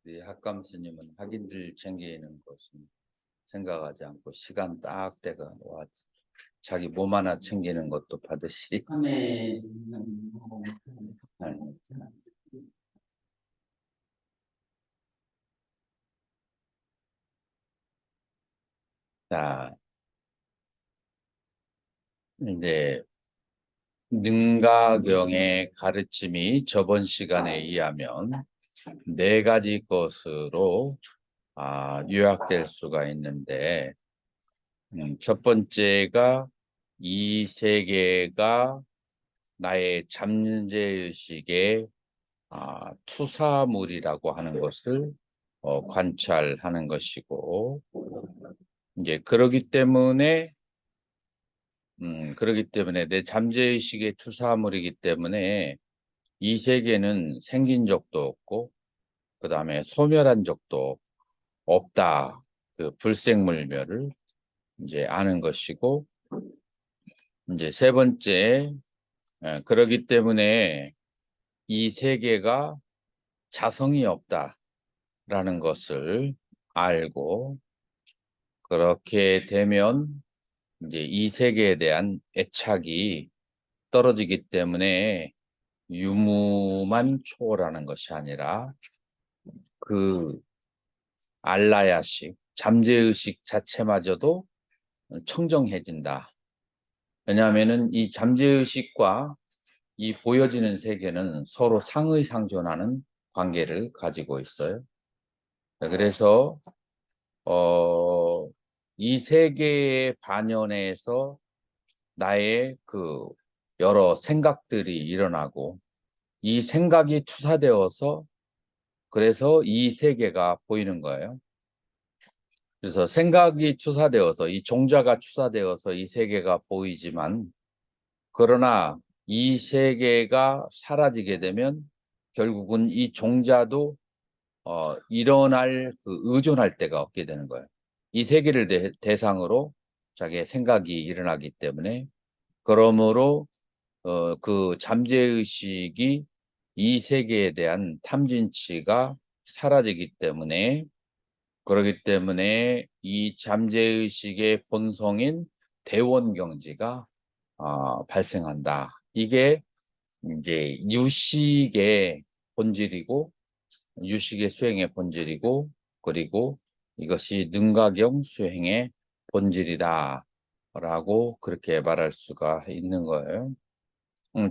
우리 학감 스님은 학인들 챙기는 것은 생각하지 않고 시간 딱 때가 와 자기 몸 하나 챙기는 것도 받으시. 자, 이제 능가경의 가르침이 저번 시간에 의하면 네 가지 것으로 요약될 수가 있는데, 첫 번째가 이 세계가 나의 잠재의식의 투사물이라고 하는 것을 관찰하는 것이고, 이제 그러기 때문에 내 잠재의식의 투사물이기 때문에 이 세계는 생긴 적도 없고, 그 다음에 소멸한 적도 없다. 그 불생물멸을 이제 아는 것이고, 이제 세 번째, 그러기 때문에 이 세계가 자성이 없다라는 것을 알고, 그렇게 되면 이제 이 세계에 대한 애착이 떨어지기 때문에 유무만 초월하는 것이 아니라 그 알라야식, 잠재의식 자체마저도 청정해진다. 왜냐하면은 이 잠재의식과 이 보여지는 세계는 서로 상의상존하는 관계를 가지고 있어요. 그래서 이 세계의 반연에서 나의 그 여러 생각들이 일어나고, 이 생각이 투사되어서 그래서 이 세계가 보이는 거예요. 그래서 생각이 투사되어서 이 종자가 투사되어서 이 세계가 보이지만, 그러나 이 세계가 사라지게 되면 결국은 이 종자도 일어날 의존할 데가 없게 되는 거예요. 이 세계를 대상으로 자기의 생각이 일어나기 때문에, 그러므로 그 잠재의식이 이 세계에 대한 탐진치가 사라지기 때문에, 그렇기 때문에 이 잠재의식의 본성인 대원경지가 발생한다. 이게 이제 유식의 본질이고, 유식의 수행의 본질이고, 그리고 이것이 능가경 수행의 본질이다 라고 그렇게 말할 수가 있는 거예요.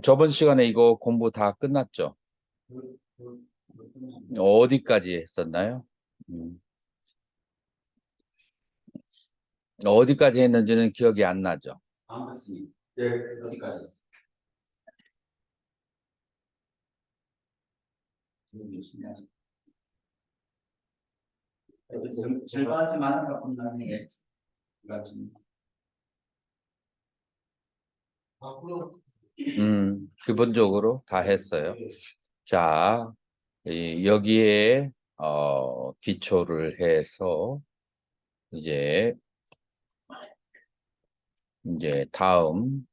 저번 시간에 이거 공부 다 끝났죠? 어디까지 했었나요? 어디까지 했는지는 기억이 안 나죠? 네, 어디까지 했어요? 절반이 많은 것 같은데, 기본적으로 다 했어요. 자, 여기에 기초를 해서 이제 다음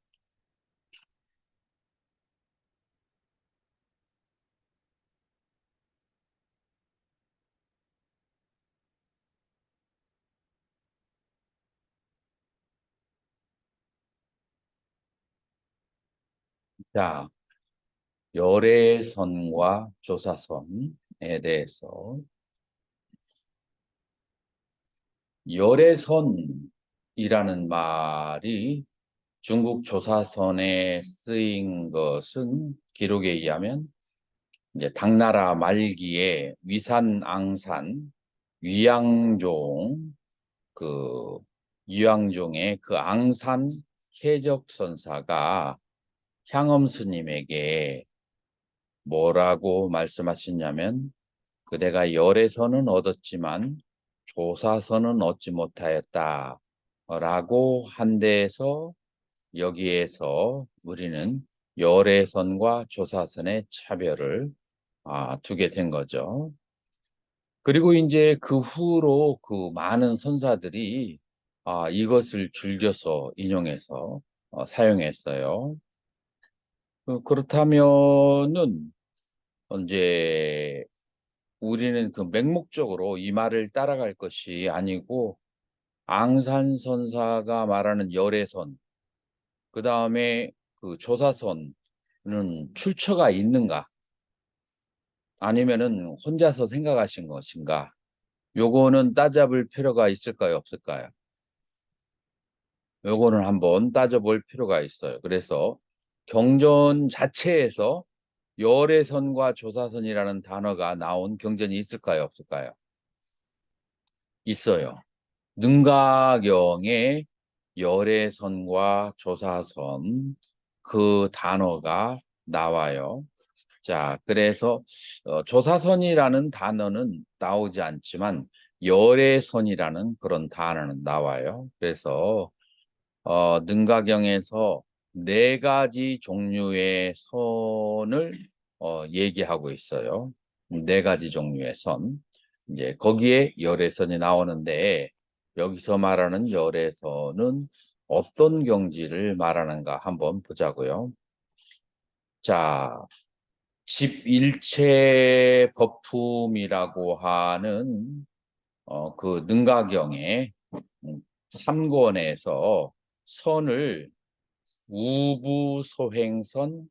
자, 열애선과 조사선에 대해서, 열애선이라는 말이 중국 조사선에 쓰인 것은 기록에 의하면 이제 당나라 말기에 위산앙산 위양종, 그 위양종의 그 앙산 해적선사가 향엄 스님에게 뭐라고 말씀하셨냐면, 그대가 열애선은 얻었지만 조사선은 얻지 못하였다 라고 한 데에서, 여기에서 우리는 열애선과 조사선의 차별을 두게 된 거죠. 그리고 이제 그 후로 그 많은 선사들이 이것을 즐겨서 인용해서 사용했어요. 그렇다면은 이제 우리는 그 맹목적으로 이 말을 따라갈 것이 아니고 앙산선사가 말하는 열애선, 그 다음에 그 조사선은 출처가 있는가? 아니면은 혼자서 생각하신 것인가? 요거는 따져볼 필요가 있을까요? 없을까요? 요거는 한번 따져볼 필요가 있어요. 그래서 경전 자체에서 열애선과 조사선이라는 단어가 나온 경전이 있을까요? 없을까요? 있어요. 능가경에 열애선과 조사선 그 단어가 나와요. 자, 그래서 조사선이라는 단어는 나오지 않지만 열애선이라는 그런 단어는 나와요. 그래서 능가경에서 네 가지 종류의 선을 얘기하고 있어요. 네 가지 종류의 선. 이제 거기에 열애선이 나오는데 여기서 말하는 열애선은 어떤 경지를 말하는가 한번 보자고요. 자, 집일체 법품이라고 하는 그 능가경의 3권에서 선을 우부소행선,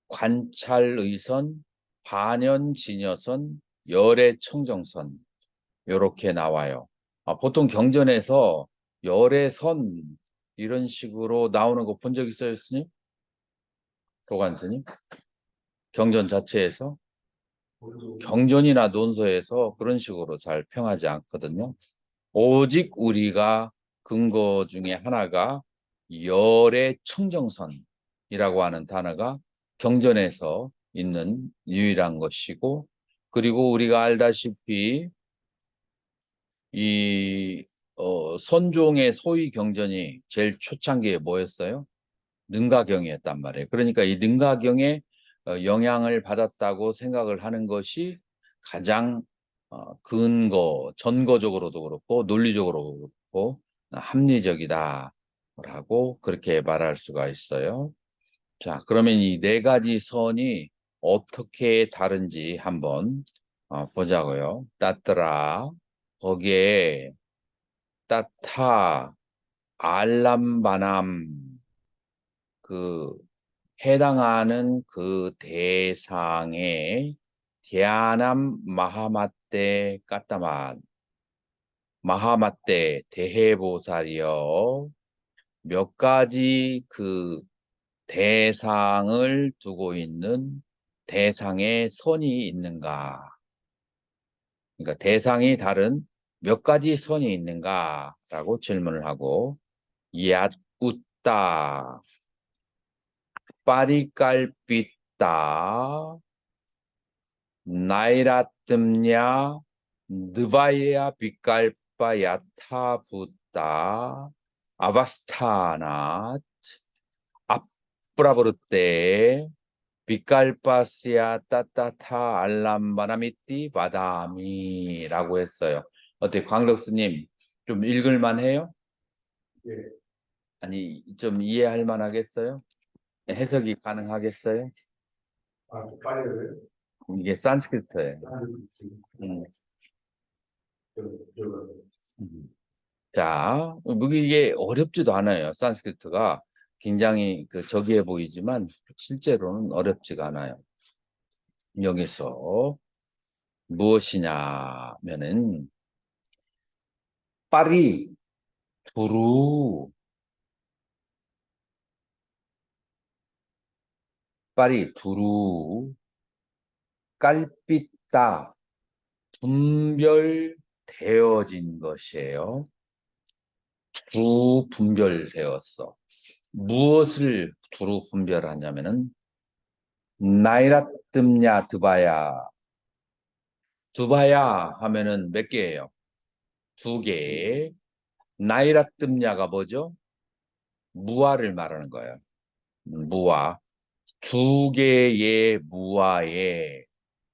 관찰의선, 반연진여선, 열애청정선 이렇게 나와요. 보통 경전에서 열애선 이런 식으로 나오는 거 본 적 있어요, 스님? 도관 스님? 경전 자체에서? 경전이나 논서에서 그런 식으로 잘 평하지 않거든요. 오직 우리가 근거 중에 하나가 열의 청정선이라고 하는 단어가 경전에서 있는 유일한 것이고, 그리고 우리가 알다시피 이 선종의 소위 경전이 제일 초창기에 뭐였어요? 능가경이었단 말이에요. 그러니까 이 능가경에 영향을 받았다고 생각을 하는 것이 가장 전거적으로도 그렇고 논리적으로도 그렇고 합리적이다라고 그렇게 말할 수가 있어요. 자, 그러면 이 네 가지 선이 어떻게 다른지 한번 보자고요. 따뜨라, 거기에 따타, 알람바남, 그 해당하는 그 대상의 대안함 마하마떼 까따만 마하마떼 대해보살이여 몇 가지 그 대상을 두고 있는 대상의 선이 있는가? 그러니까 대상이 다른 몇 가지 선이 있는가라고 질문을 하고 얏 웃다 파리깔빛다 나이라뜸냐 느바야 빛깔바 야타부다 아바스타나 앞브라브르떼 빛깔바시아 따따타 알람바나미띠 바다미라고 했어요. 어때 광덕 스님 좀 읽을만 해요? 예. 아니 좀 이해할 만하겠어요? 해석이 가능하겠어요? 빨리 이게 산스크리트예요. 음. 자, 이게 어렵지도 않아요. 산스크리트가 굉장히 저기해 보이지만 실제로는 어렵지가 않아요. 여기서 무엇이냐면은 파리, 두루, 파리, 두루, 깔빛다, 분별되어진 것이에요. 두 분별되었어. 무엇을 두루 분별하냐면은 나이라뜸냐 드바야. 두바야 하면은 몇 개예요? 두 개. 나이라뜸냐가 뭐죠? 무아를 말하는 거예요. 무아. 두 개의 무아에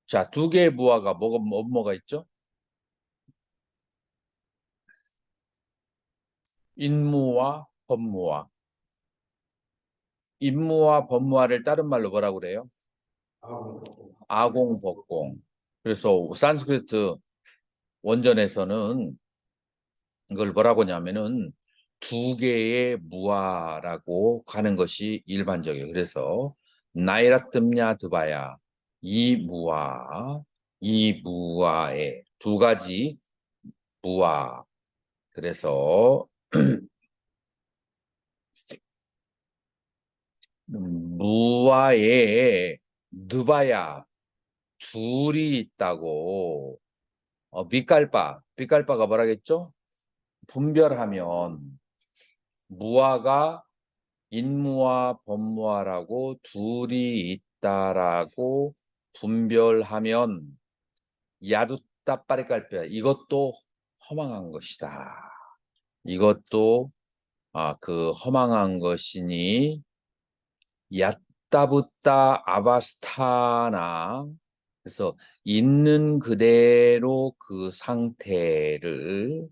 자, 두 개의 무아가 뭐가 있죠? 인무와 법무와. 인무와 법무와를 다른 말로 뭐라고 그래요? 아공법공. 그래서 산스크리트 원전에서는 이걸 뭐라고 하냐면은 두 개의 무아라고 하는 것이 일반적이에요. 그래서 나이라뜸냐 드바야 이 무아의 두 가지 무아. 그래서 무아에 누바야 둘이 있다고. 빛깔바가 뭐라겠죠? 분별하면 무아가 인무아 법무아라고 둘이 있다라고 분별하면 야두따 빠리깔뼈 이것도 허망한 것이다. 이것도 그 허망한 것이니 야따부따 아바스타나. 그래서 있는 그대로 그 상태를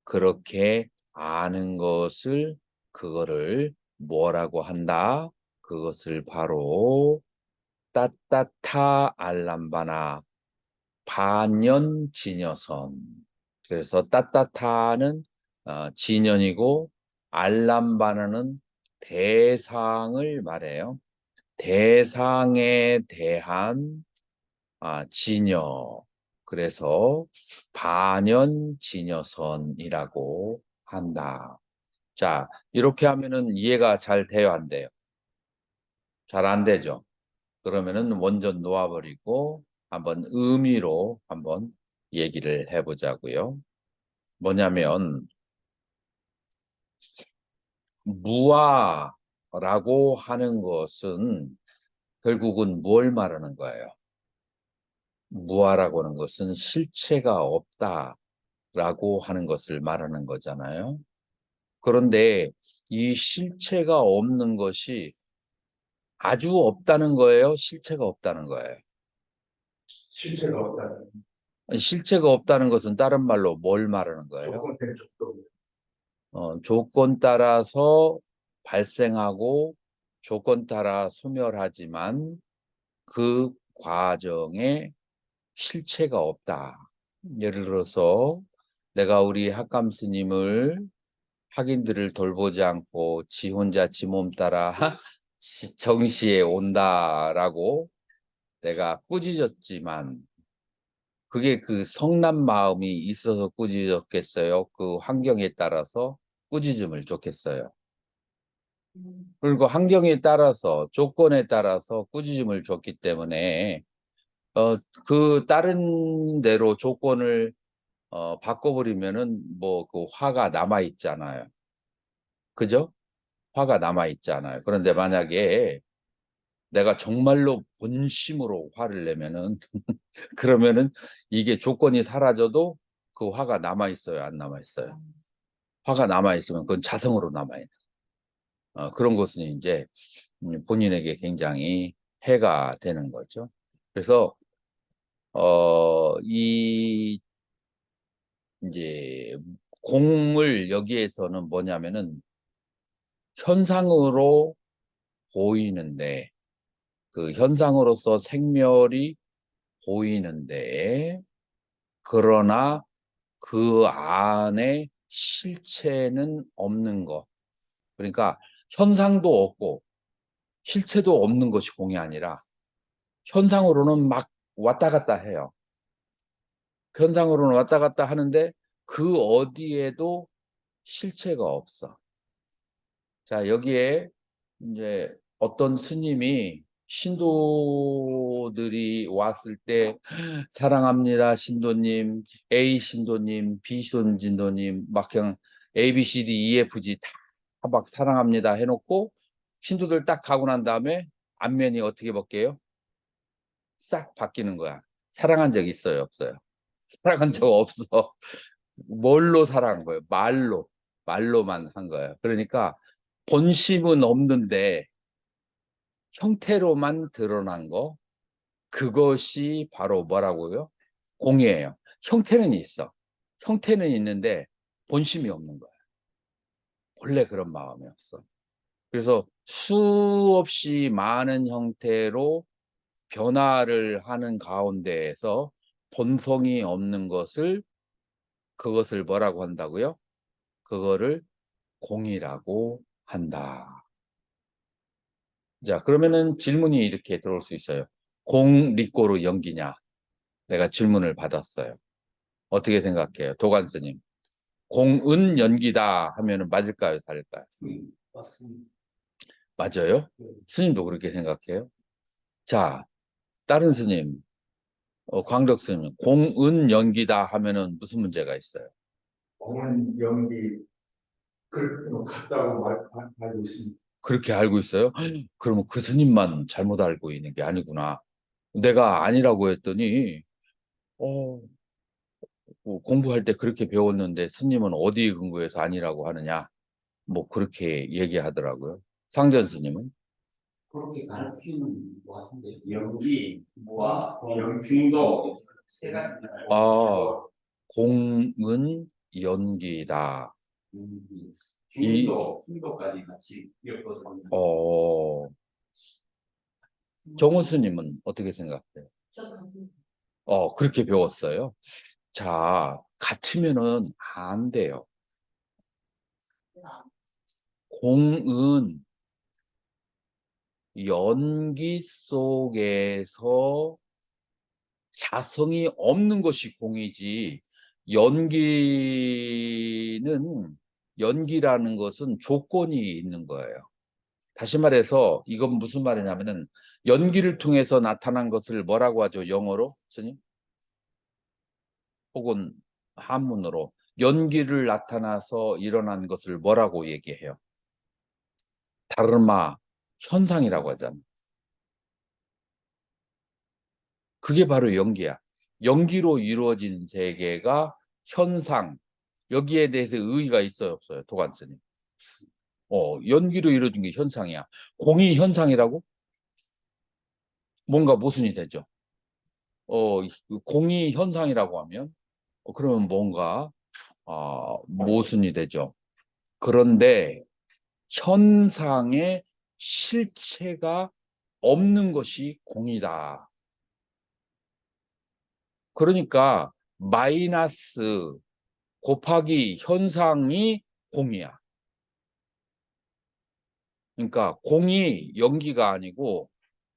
그렇게 아는 것을 그거를 뭐라고 한다? 그것을 바로 따따타 알람바나 반연진여선. 그래서 따따타는 진연이고 알람바나는 대상을 말해요. 대상에 대한 진여. 그래서 반연진여선이라고 한다. 자, 이렇게 하면은 이해가 잘 돼요, 안 돼요? 잘 안 되죠? 그러면은 원전 놓아버리고 한번 의미로 한번 얘기를 해보자고요. 뭐냐면 무아라고 하는 것은 결국은 뭘 말하는 거예요? 무아라고 하는 것은 실체가 없다라고 하는 것을 말하는 거잖아요. 그런데 이 실체가 없는 것이 아주 없다는 거예요? 실체가 없다는 거예요? 실체가 없다. 실체가 없다는 것은 다른 말로 뭘 말하는 거예요? 조건된 족도. 조건 따라서 발생하고 조건 따라 소멸하지만 그 과정에 실체가 없다. 예를 들어서 내가 우리 학감 스님을 학인들을 돌보지 않고 지 혼자 지 몸 따라 정시에 온다라고 내가 꾸짖었지만 그게 그 성난 마음이 있어서 꾸짖었겠어요? 그 환경에 따라서 꾸짖음을 줬겠어요? 그리고 환경에 따라서 조건에 따라서 꾸짖음을 줬기 때문에 그 다른 대로 조건을 바꿔버리면은 뭐 그 화가 남아 있잖아요. 그죠? 화가 남아 있잖아요. 그런데 만약에 내가 정말로 본심으로 화를 내면은 그러면은 이게 조건이 사라져도 그 화가 남아 있어요, 안 남아 있어요? 화가 남아 있으면 그건 자성으로 남아 있는. 그런 것은 이제 본인에게 굉장히 해가 되는 거죠. 그래서 이 이제 공을 여기에서는 뭐냐면은 현상으로 보이는데 그 현상으로서 생멸이 보이는데 그러나 그 안에 실체는 없는 것. 그러니까 현상도 없고 실체도 없는 것이 공이 아니라 현상으로는 막 왔다 갔다 해요. 현상으로는 왔다 갔다 하는데 그 어디에도 실체가 없어. 자, 여기에 이제 어떤 스님이 신도들이 왔을 때 사랑합니다 신도님, A 신도님, B 신도님 막 그냥 A, B, C, D, E, F, G 다 막 사랑합니다 해놓고 신도들 딱 가고 난 다음에 안면이 어떻게 바뀌어요? 싹 바뀌는 거야. 사랑한 적 있어요, 없어요? 사랑한 적 없어. 뭘로 사랑한 거예요? 말로만 한 거예요. 그러니까 본심은 없는데 형태로만 드러난 거, 그것이 바로 뭐라고요? 공이에요. 형태는 있어. 형태는 있는데 본심이 없는 거야. 원래 그런 마음이었어. 그래서 수없이 많은 형태로 변화를 하는 가운데에서 본성이 없는 것을 그것을 뭐라고 한다고요? 그거를 공이라고 한다. 자, 그러면은 질문이 이렇게 들어올 수 있어요. 공 리꼬로 연기냐? 내가 질문을 받았어요. 어떻게 생각해요? 도관 스님. 공은 연기다 하면은 맞을까요? 다를까요? 맞습니다. 맞아요? 네. 스님도 그렇게 생각해요? 자, 다른 스님, 광덕 스님, 공은 연기다 하면은 무슨 문제가 있어요? 공은 연기 그렇게 같다고 알고 있습니다. 그렇게 알고 있어요? 그러면 그 스님만 잘못 알고 있는 게 아니구나. 내가 아니라고 했더니, 어, 뭐 공부할 때 그렇게 배웠는데 스님은 어디에 근거해서 아니라고 하느냐? 뭐 그렇게 얘기하더라고요. 상전 스님은? 그렇게 가르치는 것 같은데 연기, 무아, 중도 세 가지 아, 공은 연기다. 중도까지 같이 엮어서 정호 스님은 어떻게 생각해요? 그렇게 배웠어요. 자, 같으면은 안 돼요. 공은 연기 속에서 자성이 없는 것이 공이지, 연기라는 것은 조건이 있는 거예요. 다시 말해서 이건 무슨 말이냐면은 연기를 통해서 나타난 것을 뭐라고 하죠? 영어로? 스님? 혹은 한문으로 연기를 나타나서 일어난 것을 뭐라고 얘기해요? 다르마 현상이라고 하잖아. 그게 바로 연기야. 연기로 이루어진 세계가 현상. 여기에 대해서 의의가 있어요, 없어요? 도관스님. 연기로 이루어진 게 현상이야. 공이 현상이라고? 뭔가 모순이 되죠. 공이 현상이라고 하면 그러면 뭔가 모순이 되죠. 그런데 현상의 실체가 없는 것이 공이다. 그러니까 마이너스 곱하기 현상이 공이야. 그러니까 공이 연기가 아니고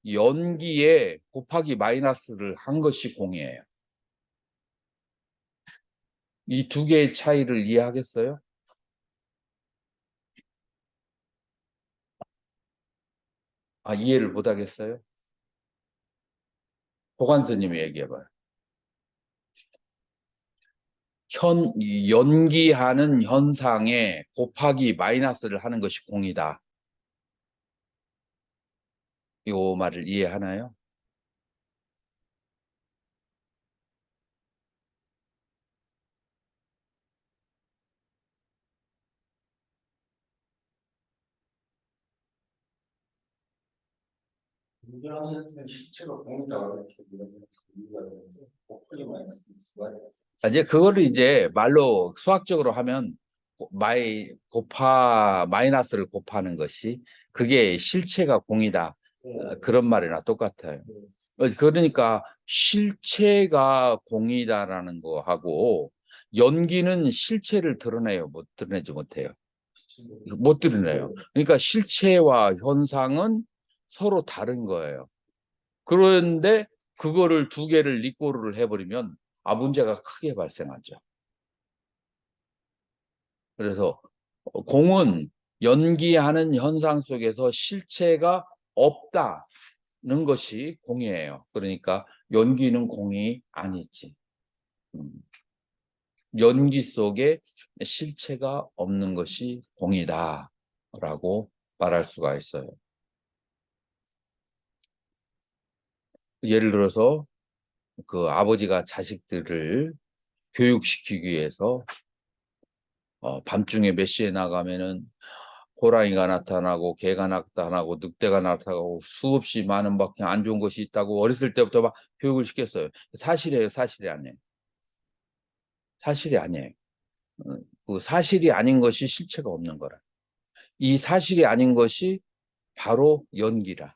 연기에 곱하기 마이너스를 한 것이 공이에요. 이 두 개의 차이를 이해하겠어요? 이해를 못 하겠어요? 보관스님이 얘기해봐요. 연기하는 현상에 곱하기 마이너스를 하는 것이 공이다. 이 말을 이해하나요? 문제하는 실체가 공이다 이렇게 이유가 되는데 목표지 마이너스 이제 그거를 이제 말로 수학적으로 하면 마이너스를 곱하는 것이 그게 실체가 공이다. 그런 말이나 똑같아요. 그러니까 실체가 공이다라는 거하고 연기는 실체를 드러내지 못해요. 못 드러내요. 그러니까 실체와 현상은 서로 다른 거예요. 그런데 그거를 두 개를 리꼬르를 해버리면 문제가 크게 발생하죠. 그래서 공은 연기하는 현상 속에서 실체가 없다는 것이 공이에요. 그러니까 연기는 공이 아니지. 연기 속에 실체가 없는 것이 공이다라고 말할 수가 있어요. 예를 들어서 그 아버지가 자식들을 교육시키기 위해서 밤중에 몇 시에 나가면은 호랑이가 나타나고 개가 나타나고 늑대가 나타나고 수없이 많은 막 안 좋은 것이 있다고 어렸을 때부터 막 교육을 시켰어요. 사실이에요, 사실이 아니에요. 사실이 아니에요. 그 사실이 아닌 것이 실체가 없는 거라. 이 사실이 아닌 것이 바로 연기라.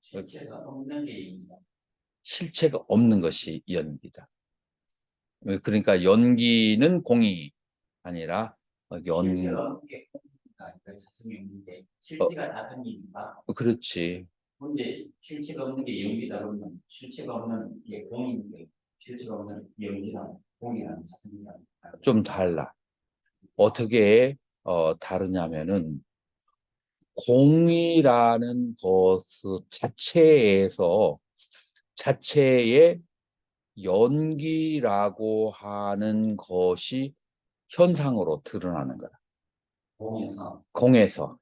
실체가 없는 게 있다. 실체가 없는 것이 연기다. 그러니까 연기는 공이 아니라 실체가 없는 게 공이니까 자성이 없는데 실체가 다 생기니까. 그렇지. 근데 실체가 없는 게 연기다 그러면 실체가 없는 게 공인데 실체가 없는 연기랑 공이랑 자성이랑 좀 달라. 어떻게 다르냐면은 공이라는 것 자체의 연기라고 하는 것이 현상으로 드러나는 거다. 공에서 공에서.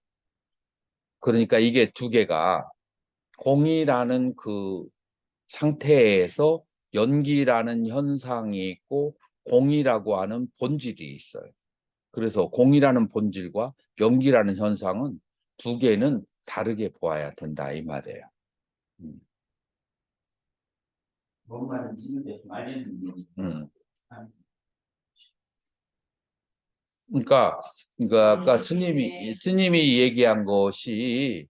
그러니까 이게 두 개가 공이라는 그 상태에서 연기라는 현상이 있고 공이라고 하는 본질이 있어요. 그래서 공이라는 본질과 연기라는 현상은 두 개는 다르게 보아야 된다 이 말이에요. 뭔 말인지 대충 알겠는데 그러니까 아까 스님이 얘기한 것이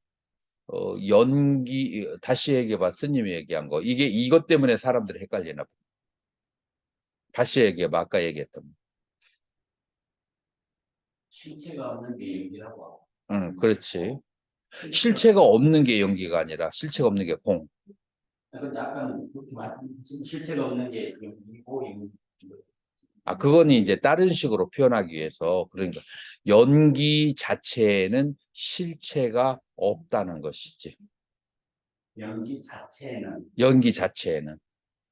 연기 다시 얘기해봐. 스님이 얘기한 거 이게 이것 때문에 사람들이 헷갈리나 봐. 다시 얘기해봐. 아까 얘기했던 거. 실체가 없는 게 연기라고 하고 그렇지. 실체가 없는 게 연기가 아니라 실체가 없는 게 공. 근데 아까는 그렇게 말씀하신 실체가 없는 게 연기고 연기 그건 이제 다른 식으로 표현하기 위해서 그러니까 연기 자체에는 실체가 없다는 것이지. 연기 자체는 연기 자체에는.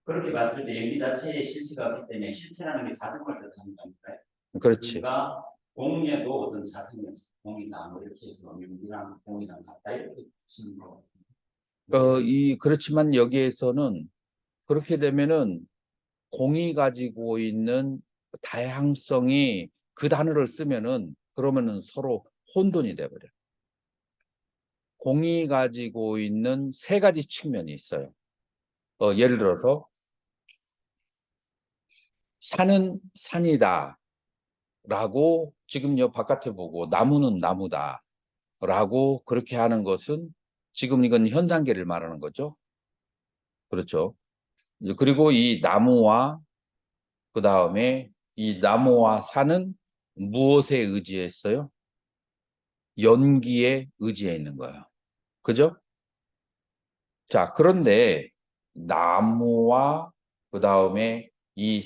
그렇게 봤을 때 연기 자체에 실체가 없기 때문에 실체라는 게 자성을 뜻하는 거니까요. 그렇지. 그러니까 공에도 어떤 자성이 공이다 뭐 이렇게 해서 연기랑 공이랑 같다 이렇게 치는 거. 그렇지만 여기에서는 그렇게 되면은 공이 가지고 있는 다양성이 그 단어를 쓰면은 그러면은 서로 혼돈이 돼버려. 공이 가지고 있는 세 가지 측면이 있어요. 예를 들어서 산은 산이다 라고 지금 바깥에 보고 나무는 나무다 라고 그렇게 하는 것은 지금 이건 현상계를 말하는 거죠. 그렇죠. 그리고 이 나무와 그 다음에 이 나무와 산은 무엇에 의지했어요? 연기에 의지해 있는 거예요. 그죠? 자, 그런데 나무와 그 다음에 이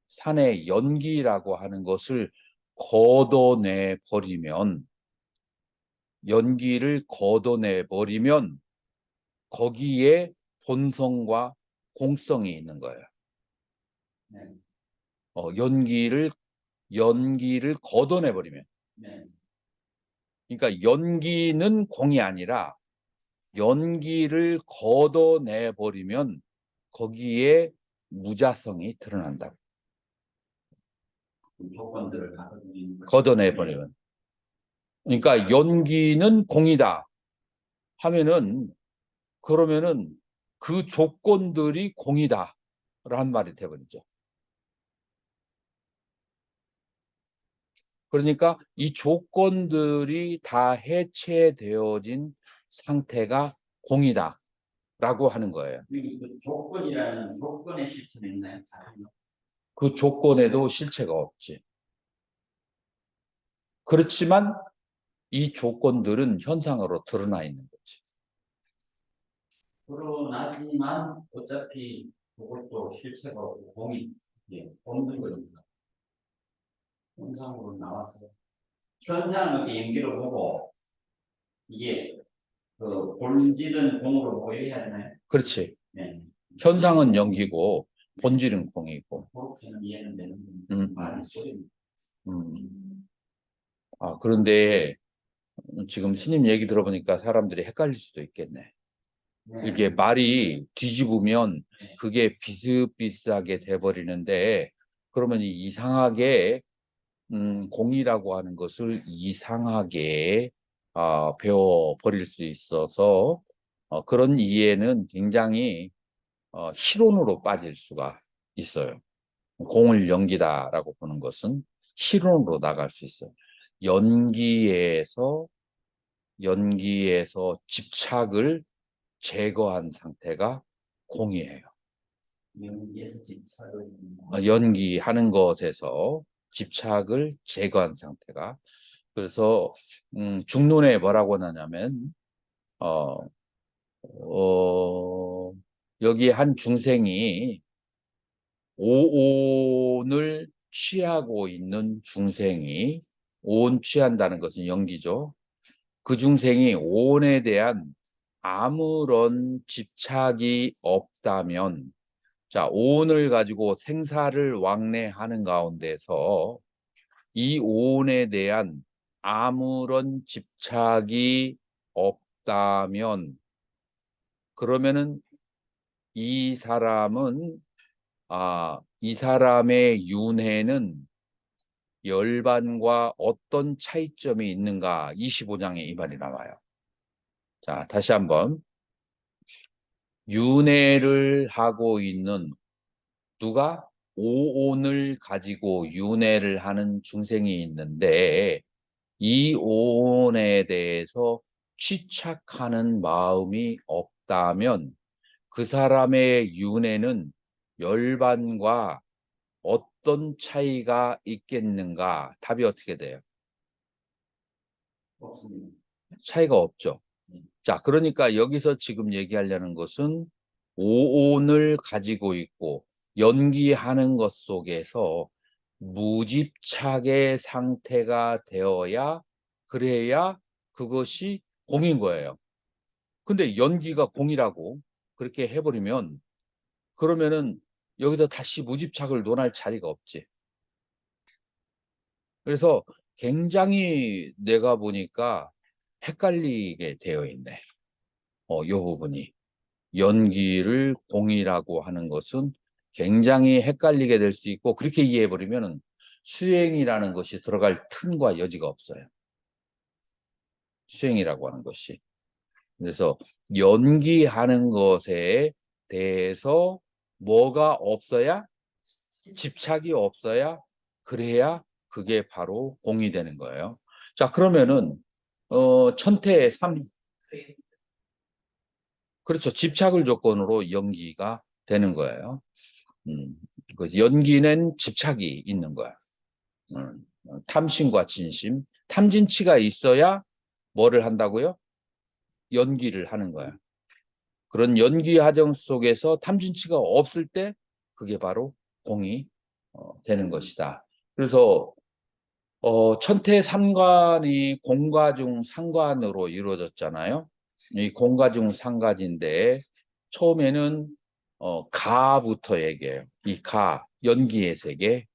산의 연기라고 하는 것을 걷어내 버리면 연기를 걷어내 버리면 거기에 본성과 공성이 있는 거예요. 네. 연기를 걷어내 버리면. 네. 그러니까 연기는 공이 아니라 연기를 걷어내 버리면 거기에 무자성이 드러난다. 조건들을 걷어내 버리면. 그러니까 연기는 공이다 하면은 그러면은 그 조건들이 공이다 라는 말이 돼버리죠. 그러니까 이 조건들이 다 해체되어진 상태가 공이다 라고 하는 거예요. 그 조건이라는 조건의 실체는 있나요? 그 조건에도 실체가 없지. 그렇지만 이 조건들은 현상으로 드러나 있는 거지. 드러나지만 어차피 그것도 실체가 없고 공이 없는 거니까 현상으로 나와서 현상을 이렇게 연기로 보고 이게 그 본질은 공으로 보여야 해야 되나요? 그렇지. 네. 현상은 연기고 본질은 공이고. 그렇게는 이해는 되는 음. 소리. 그런데 지금 스님 얘기 들어보니까 사람들이 헷갈릴 수도 있겠네. 네. 이게 말이 뒤집으면 그게 비슷비슷하게 돼버리는데 그러면 이상하게 공이라고 하는 것을 이상하게 배워버릴 수 있어서 그런 이해는 굉장히 실온으로 빠질 수가 있어요. 공을 연기다라고 보는 것은 실온으로 나갈 수 있어요. 연기에서 집착을 제거한 상태가 공이에요. 연기에서 집착을 연기하는 것에서 집착을 제거한 상태가. 그래서 중론에 뭐라고 하냐면 여기 한 중생이 오온을 취하고 있는 중생이, 오온 취한다는 것은 연기죠. 그 중생이 오온에 대한 아무런 집착이 없다면, 자, 오온을 가지고 생사를 왕래하는 가운데서 이 오온에 대한 아무런 집착이 없다면, 그러면은 이 사람은 이 사람의 윤회는 열반과 어떤 차이점이 있는가? 25장에 이 말이 나와요. 자, 다시 한번. 윤회를 하고 있는, 누가? 오온을 가지고 윤회를 하는 중생이 있는데, 이 오온에 대해서 취착하는 마음이 없다면 그 사람의 윤회는 열반과 어떤 차이가 있겠는가? 답이 어떻게 돼요? 없습니다. 차이가 없죠. 자, 그러니까 여기서 지금 얘기하려는 것은 오온을 가지고 있고 연기하는 것 속에서 무집착의 상태가 되어야, 그래야 그것이 공인 거예요. 근데 연기가 공이라고 그렇게 해버리면, 그러면은 여기서 다시 무집착을 논할 자리가 없지. 그래서 굉장히 내가 보니까 헷갈리게 되어 있네. 이 부분이. 연기를 공이라고 하는 것은 굉장히 헷갈리게 될 수 있고, 그렇게 이해해버리면 수행이라는 것이 들어갈 틈과 여지가 없어요. 수행이라고 하는 것이. 그래서 연기하는 것에 대해서 뭐가 없어야, 집착이 없어야, 그래야 그게 바로 공이 되는 거예요. 자, 그러면은 천태의 삼, 그렇죠. 집착을 조건으로 연기가 되는 거예요. 그 연기는 집착이 있는 거야. 탐심과 진심, 탐진치가 있어야 뭐를 한다고요? 연기를 하는 거야. 그런 연기 과정 속에서 탐진치가 없을 때 그게 바로 공이 되는 것이다. 그래서 천태삼관이 공과중 상관으로 이루어졌잖아요. 이 공과중 상관인데 처음에는 가부터 얘기해요. 이 가, 연기의 세계.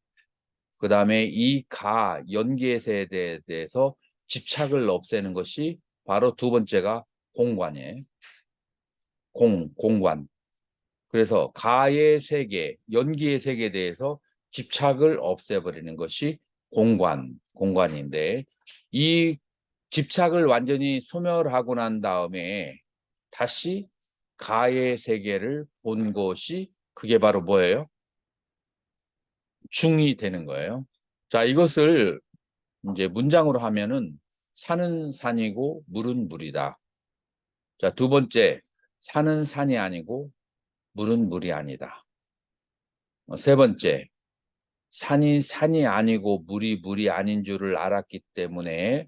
그 다음에 이 가, 연기의 세계에 대해서 집착을 없애는 것이 바로 두 번째가 공관이에요. 공관. 그래서 가의 세계, 연기의 세계에 대해서 집착을 없애버리는 것이 공관인데, 이 집착을 완전히 소멸하고 난 다음에 다시 가의 세계를 본 것이, 그게 바로 뭐예요? 중이 되는 거예요. 자, 이것을 이제 문장으로 하면은 산은 산이고 물은 물이다. 자, 두 번째, 산은 산이 아니고 물은 물이 아니다. 세 번째, 산이 산이 아니고 물이 물이 아닌 줄을 알았기 때문에,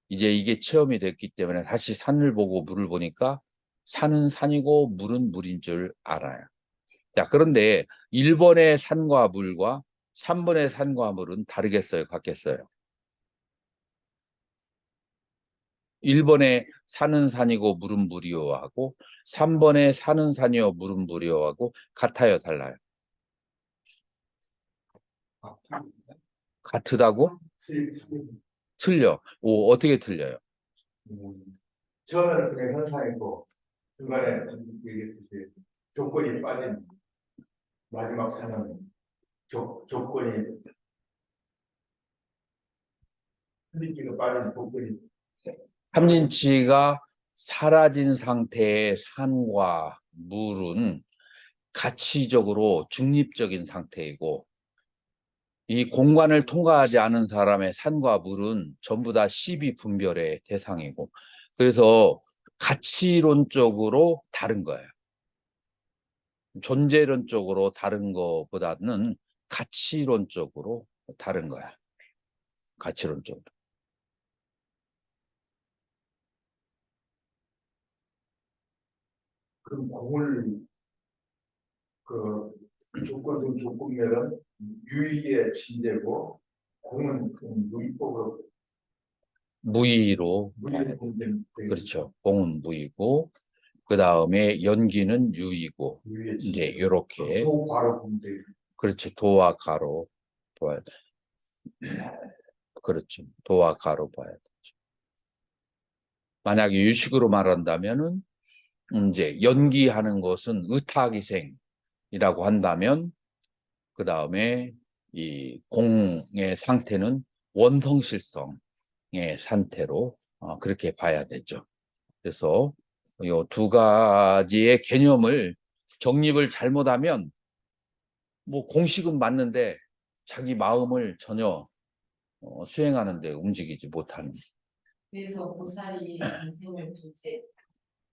이제 이게 체험이 됐기 때문에 다시 산을 보고 물을 보니까 산은 산이고 물은 물인 줄 알아요. 자, 그런데 1번의 산과 물과 3번의 산과 물은 다르겠어요? 같겠어요? 1번에 산은 산이고 물은 물이요 하고 3번에 산은 산이요 물은 물이요 하고 같아요, 달라요? 같다고? 틀려. 어떻게 틀려요? 처음에는 그냥 현상이고 중간에 얘기했듯이 조건이 빠진 마지막 산은 조건이 흐릿기가 빠진 조건이 삼진치가 사라진 상태의 산과 물은 가치적으로 중립적인 상태이고, 이 공간을 통과하지 않은 사람의 산과 물은 전부 다 시비 분별의 대상이고, 그래서 가치론적으로 다른 거예요. 존재론적으로 다른 거보다는 가치론적으로 다른 거야. 가치론적으로. 그럼 공을 그 조건등 조건멸은 유의의 침대고 공은 그 무위법으로 무의로 봐야 돼. 무위의 그렇죠. 공은 무의고 그 다음에 연기는 유의고 유의의 이제 침대. 이렇게 또 바로 보면 돼. 그렇죠. 도와 가로 봐야 돼. 그렇죠. 도와 가로 봐야 되죠. 만약에 유식으로 말한다면은 이제 연기하는 것은 의타기생이라고 한다면 그 다음에 이 공의 상태는 원성실성의 상태로 그렇게 봐야 되죠. 그래서 이 두 가지의 개념을 정립을 잘못하면 뭐 공식은 맞는데 자기 마음을 전혀 수행하는데 움직이지 못하는. 그래서 보살이 중생을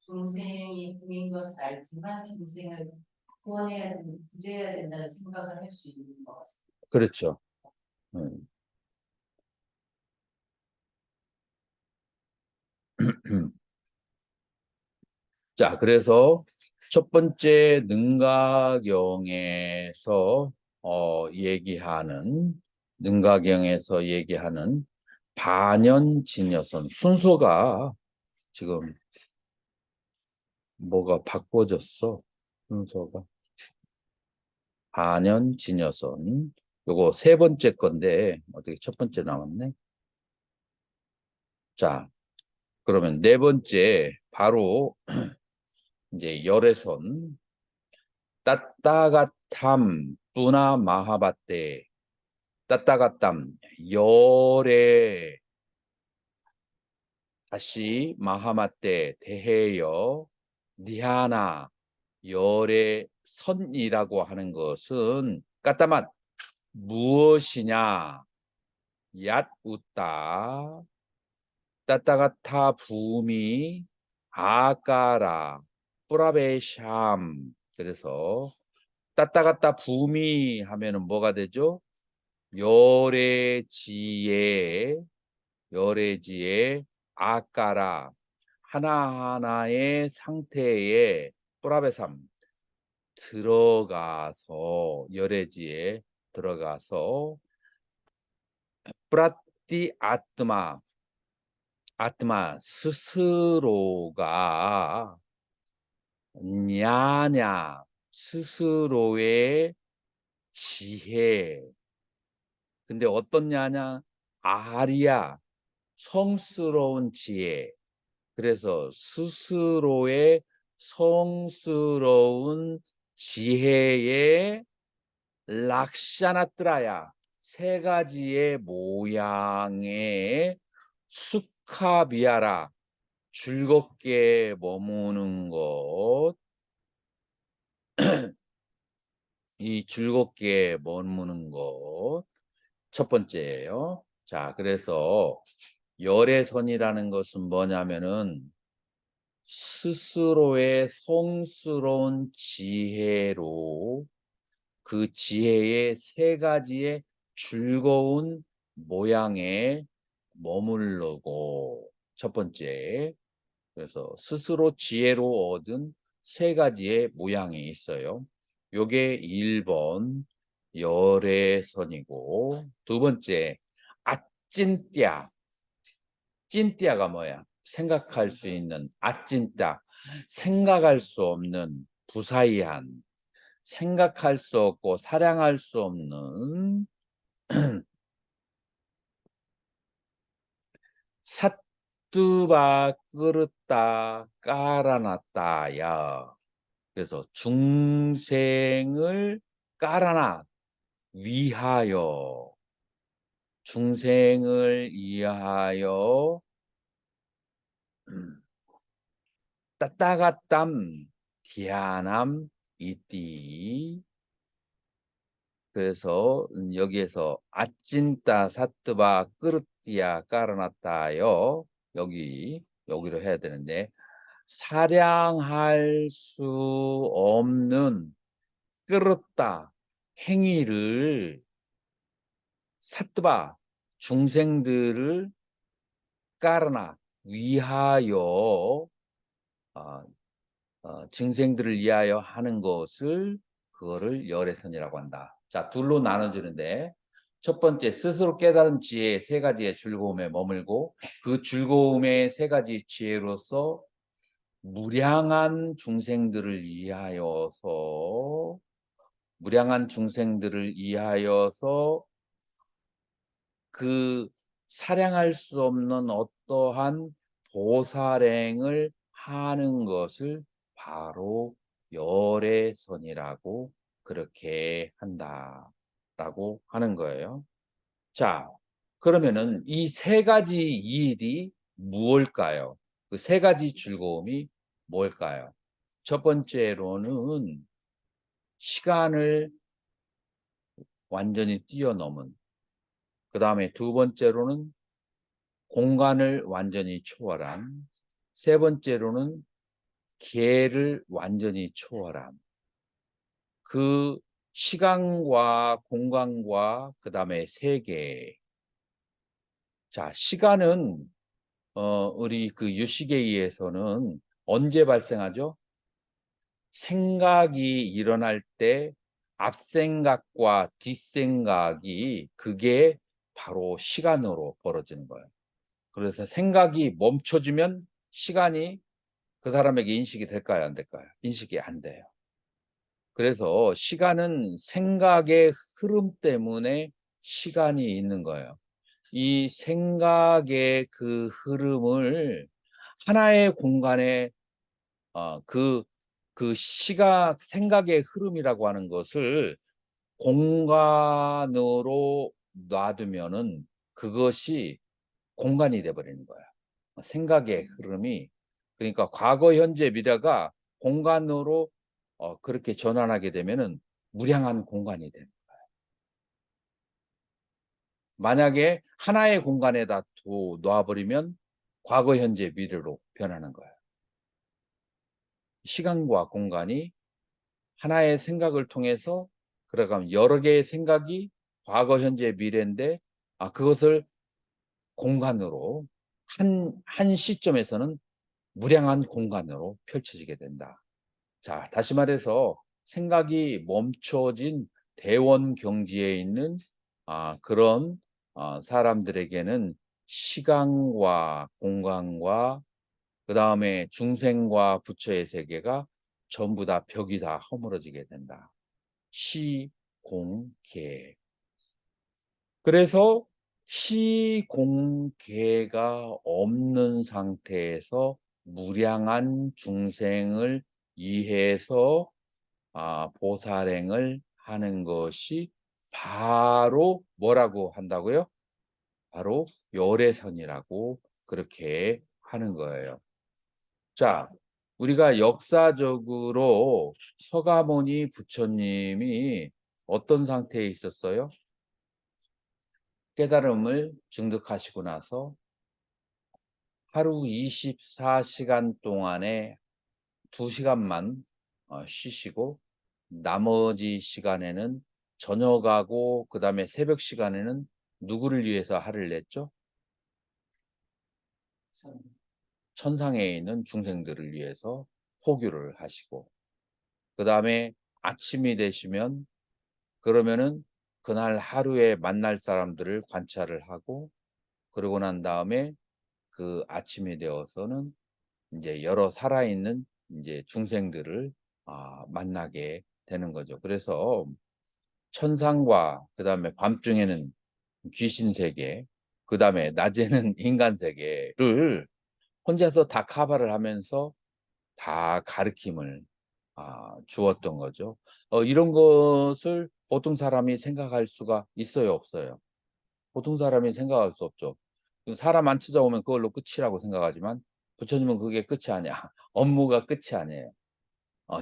중생이 공인 것을 알지만 중생을 구제해야 된다는 생각을 할 수 있는 것 같습니다. 그렇죠. 자, 그래서 첫 번째 능가경에서 얘기하는 반연진여선 순서가 지금 뭐가 바꿔졌어? 순서가 반연진여선 요거 세 번째 건데 어떻게 첫 번째 나왔네? 자, 그러면 네 번째 바로 이제 열애선 따따가탐 뿌나 마하바떼 따따가탐 열애 다시 마하마떼 대해여 니하나 열애 선이라고 하는 것은 까따맛 무엇이냐 얏 웃다 따따가타 부미 아까라 뿌라베샴 그래서 따따가타 부미 하면은 뭐가 되죠? 열애지에 아까라 하나하나의 상태에 뿌라베삼 들어가서 열애지에 들어가서 프라띠 아트마 스스로가 냐냐 스스로의 지혜 근데 어떤 냐냐 아리야 성스러운 지혜 그래서 스스로의 성스러운 지혜의 락샤나트라야 세 가지의 모양의 수카비아라 즐겁게 머무는 것 이 즐겁게 머무는 것 첫 번째예요. 자, 그래서 열애선이라는 것은 뭐냐면은 스스로의 성스러운 지혜로 그 지혜의 세 가지의 즐거운 모양에 머무르고 첫 번째 그래서 스스로 지혜로 얻은 세 가지의 모양이 있어요. 요게 1번 열애선이고 두 번째 아찐띠아 찐띠아가 뭐야? 생각할 수 있는 아찐따 생각할 수 없는 부사이한 생각할 수 없고 사량할 수 없는 삿두바 끄르다 깔아놨다야 그래서 중생을 깔아놔 위하여 중생을 위하여 따따가땀 디아남 이띠 그래서 여기에서 아찐따 사뜨바 끄르띠아 깔아놨다요 여기로 해야 되는데 사량할 수 없는 끌었다 행위를 사뜨바 중생들을 까르나 위하여 증생들을 위하여 하는 것을 그거를 열애선이라고 한다. 자, 둘로 나눠지는데 첫 번째 스스로 깨달은 지혜 세 가지의 즐거움에 머물고 그 즐거움의 세 가지 지혜로서 무량한 중생들을 위하여서 그 사량할 수 없는 어떠한 보살행을 하는 것을 바로 열애선이라고 그렇게 한다라고 하는 거예요. 자, 그러면은 이 세 가지 일이 무엇일까요? 그 세 가지 즐거움이 뭘까요? 첫 번째로는 시간을 완전히 뛰어넘은, 그 다음에 두 번째로는 공간을 완전히 초월한, 세 번째로는 계를 완전히 초월한, 그 시간과 공간과 그 다음에 세계. 자, 시간은 우리 그 유식에 의해서는 언제 발생하죠? 생각이 일어날 때 앞생각과 뒷생각이 그게 바로 시간으로 벌어지는 거예요. 그래서 생각이 멈춰지면 시간이 그 사람에게 인식이 될까요? 안 될까요? 인식이 안 돼요. 그래서 시간은 생각의 흐름 때문에 시간이 있는 거예요. 이 생각의 그 흐름을 하나의 공간에 그 생각의 흐름이라고 하는 것을 공간으로 놔두면은 그것이 공간이 돼버리는 거야. 생각의 흐름이. 그러니까 과거, 현재, 미래가 공간으로 그렇게 전환하게 되면은 무량한 공간이 돼요. 만약에 하나의 공간에다 놔버리면 과거, 현재, 미래로 변하는 거예요. 시간과 공간이 하나의 생각을 통해서 그러면 여러 개의 생각이 과거, 현재, 미래인데 그것을 공간으로 한 시점에서는 무량한 공간으로 펼쳐지게 된다. 자, 다시 말해서 생각이 멈춰진 대원 경지에 있는 그런 사람들에게는 시간과 공간과 그 다음에 중생과 부처의 세계가 전부 다 벽이 다 허물어지게 된다. 시공계. 그래서 시공계가 없는 상태에서 무량한 중생을 위해서 보살행을 하는 것이 바로 뭐라고 한다고요? 바로 열애선이라고 그렇게 하는 거예요. 자, 우리가 역사적으로 서가모니 부처님이 어떤 상태에 있었어요? 깨달음을 증득하시고 나서 하루 24시간 동안에 2시간만 쉬시고 나머지 시간에는 저녁하고 그 다음에 새벽 시간에는 누구를 위해서 하를 냈죠? 천상에 있는 중생들을 위해서 호교를 하시고 그 다음에 아침이 되시면 그러면은 그날 하루에 만날 사람들을 관찰을 하고 그러고 난 다음에 그 아침이 되어서는 이제 여러 살아있는 이제 중생들을 만나게 되는 거죠. 그래서 천상과 그 다음에 밤중에는 귀신 세계, 그 다음에 낮에는 인간 세계를 혼자서 다 카바를 하면서 다 가르침을 주었던 거죠. 이런 것을 보통 사람이 생각할 수가 있어요, 없어요? 보통 사람이 생각할 수 없죠. 사람 안 찾아오면 그걸로 끝이라고 생각하지만 부처님은 그게 끝이 아니야. 업무가 끝이 아니에요.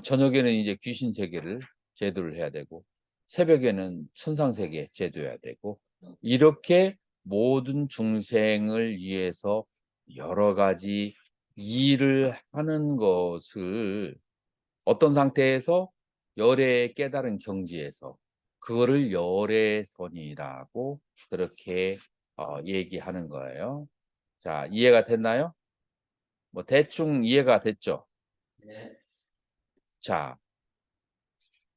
저녁에는 이제 귀신 세계를 제도를 해야 되고 새벽에는 천상 세계 제도해야 되고 이렇게 모든 중생을 위해서 여러 가지 일을 하는 것을 어떤 상태에서 열의 깨달은 경지에서 그거를 열애선이라고 그렇게 얘기하는 거예요. 자, 이해가 됐나요? 뭐 대충 이해가 됐죠? 네. 자,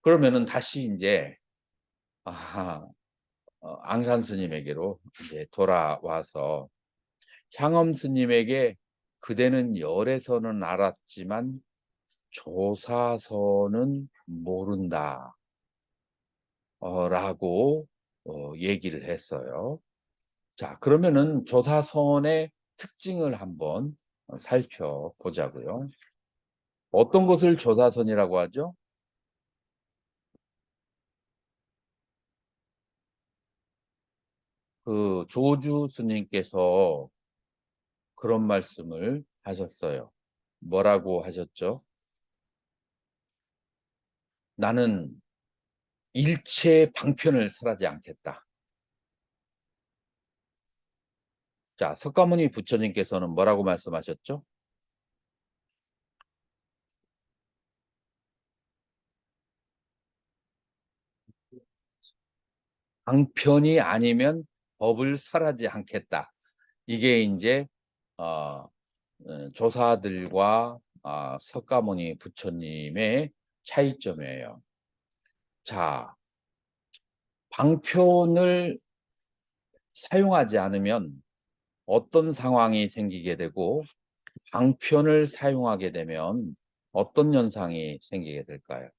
그러면은 다시 이제 앙산 스님에게로 이제 돌아와서 향엄 스님에게 그대는 열애선은 알았지만 조사선은 모른다. 라고 얘기를 했어요. 자, 그러면은 조사선의 특징을 한번 살펴보자고요. 어떤 것을 조사선이라고 하죠? 그 조주 스님께서 그런 말씀을 하셨어요. 뭐라고 하셨죠? 나는 일체 방편을 설하지 않겠다. 자, 석가모니 부처님께서는 뭐라고 말씀하셨죠? 방편이 아니면 법을 설하지 않겠다. 이게 이제 조사들과 석가모니 부처님의 차이점이에요. 자, 방편을 사용하지 않으면 어떤 상황이 생기게 되고 방편을 사용하게 되면 어떤 현상이 생기게 될까요?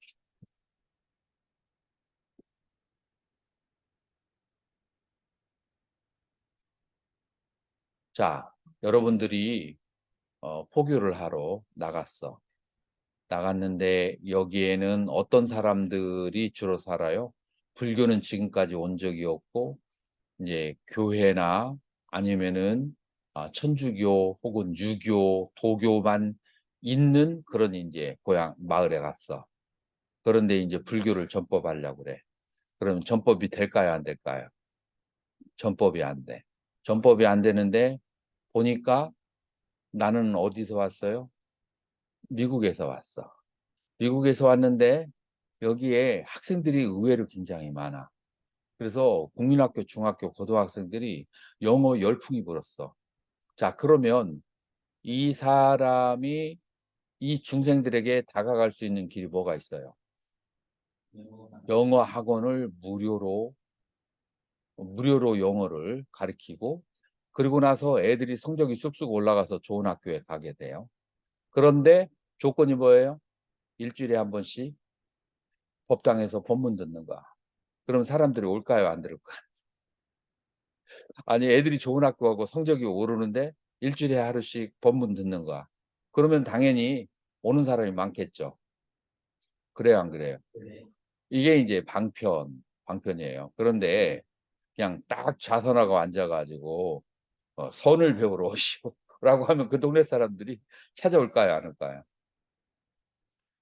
자, 여러분들이 포교를 하러 나갔는데 여기에는 어떤 사람들이 주로 살아요? 불교는 지금까지 온 적이 없고 이제 교회나 아니면은 천주교 혹은 유교, 도교만 있는 그런 이제 고향 마을에 갔어. 그런데 이제 불교를 전법하려고 그래. 그럼 전법이 될까요, 안 될까요? 전법이 안 돼. 전법이 안 되는데 보니까 나는 어디서 왔어요? 미국에서 왔어. 미국에서 왔는데 여기에 학생들이 의외로 굉장히 많아. 그래서 국민학교, 중학교, 고등학생들이 영어 열풍이 불었어. 자, 그러면 이 사람이 이 중생들에게 다가갈 수 있는 길이 뭐가 있어요? 영어 학원을 무료로 영어를 가르치고 그리고 나서 애들이 성적이 쑥쑥 올라가서 좋은 학교에 가게 돼요. 그런데 조건이 뭐예요? 일주일에 한 번씩 법당에서 법문 듣는 거야. 그럼 사람들이 올까요? 안 들을까요? 아니, 애들이 좋은 학교 가고 성적이 오르는데 일주일에 하루씩 법문 듣는 거야. 그러면 당연히 오는 사람이 많겠죠. 그래요, 안 그래요? 네. 이게 이제 방편이에요. 그런데 그냥 딱 좌선하고 앉아가지고 선을 배우러 오시오라고 하면 그 동네 사람들이 찾아올까요, 안 올까요?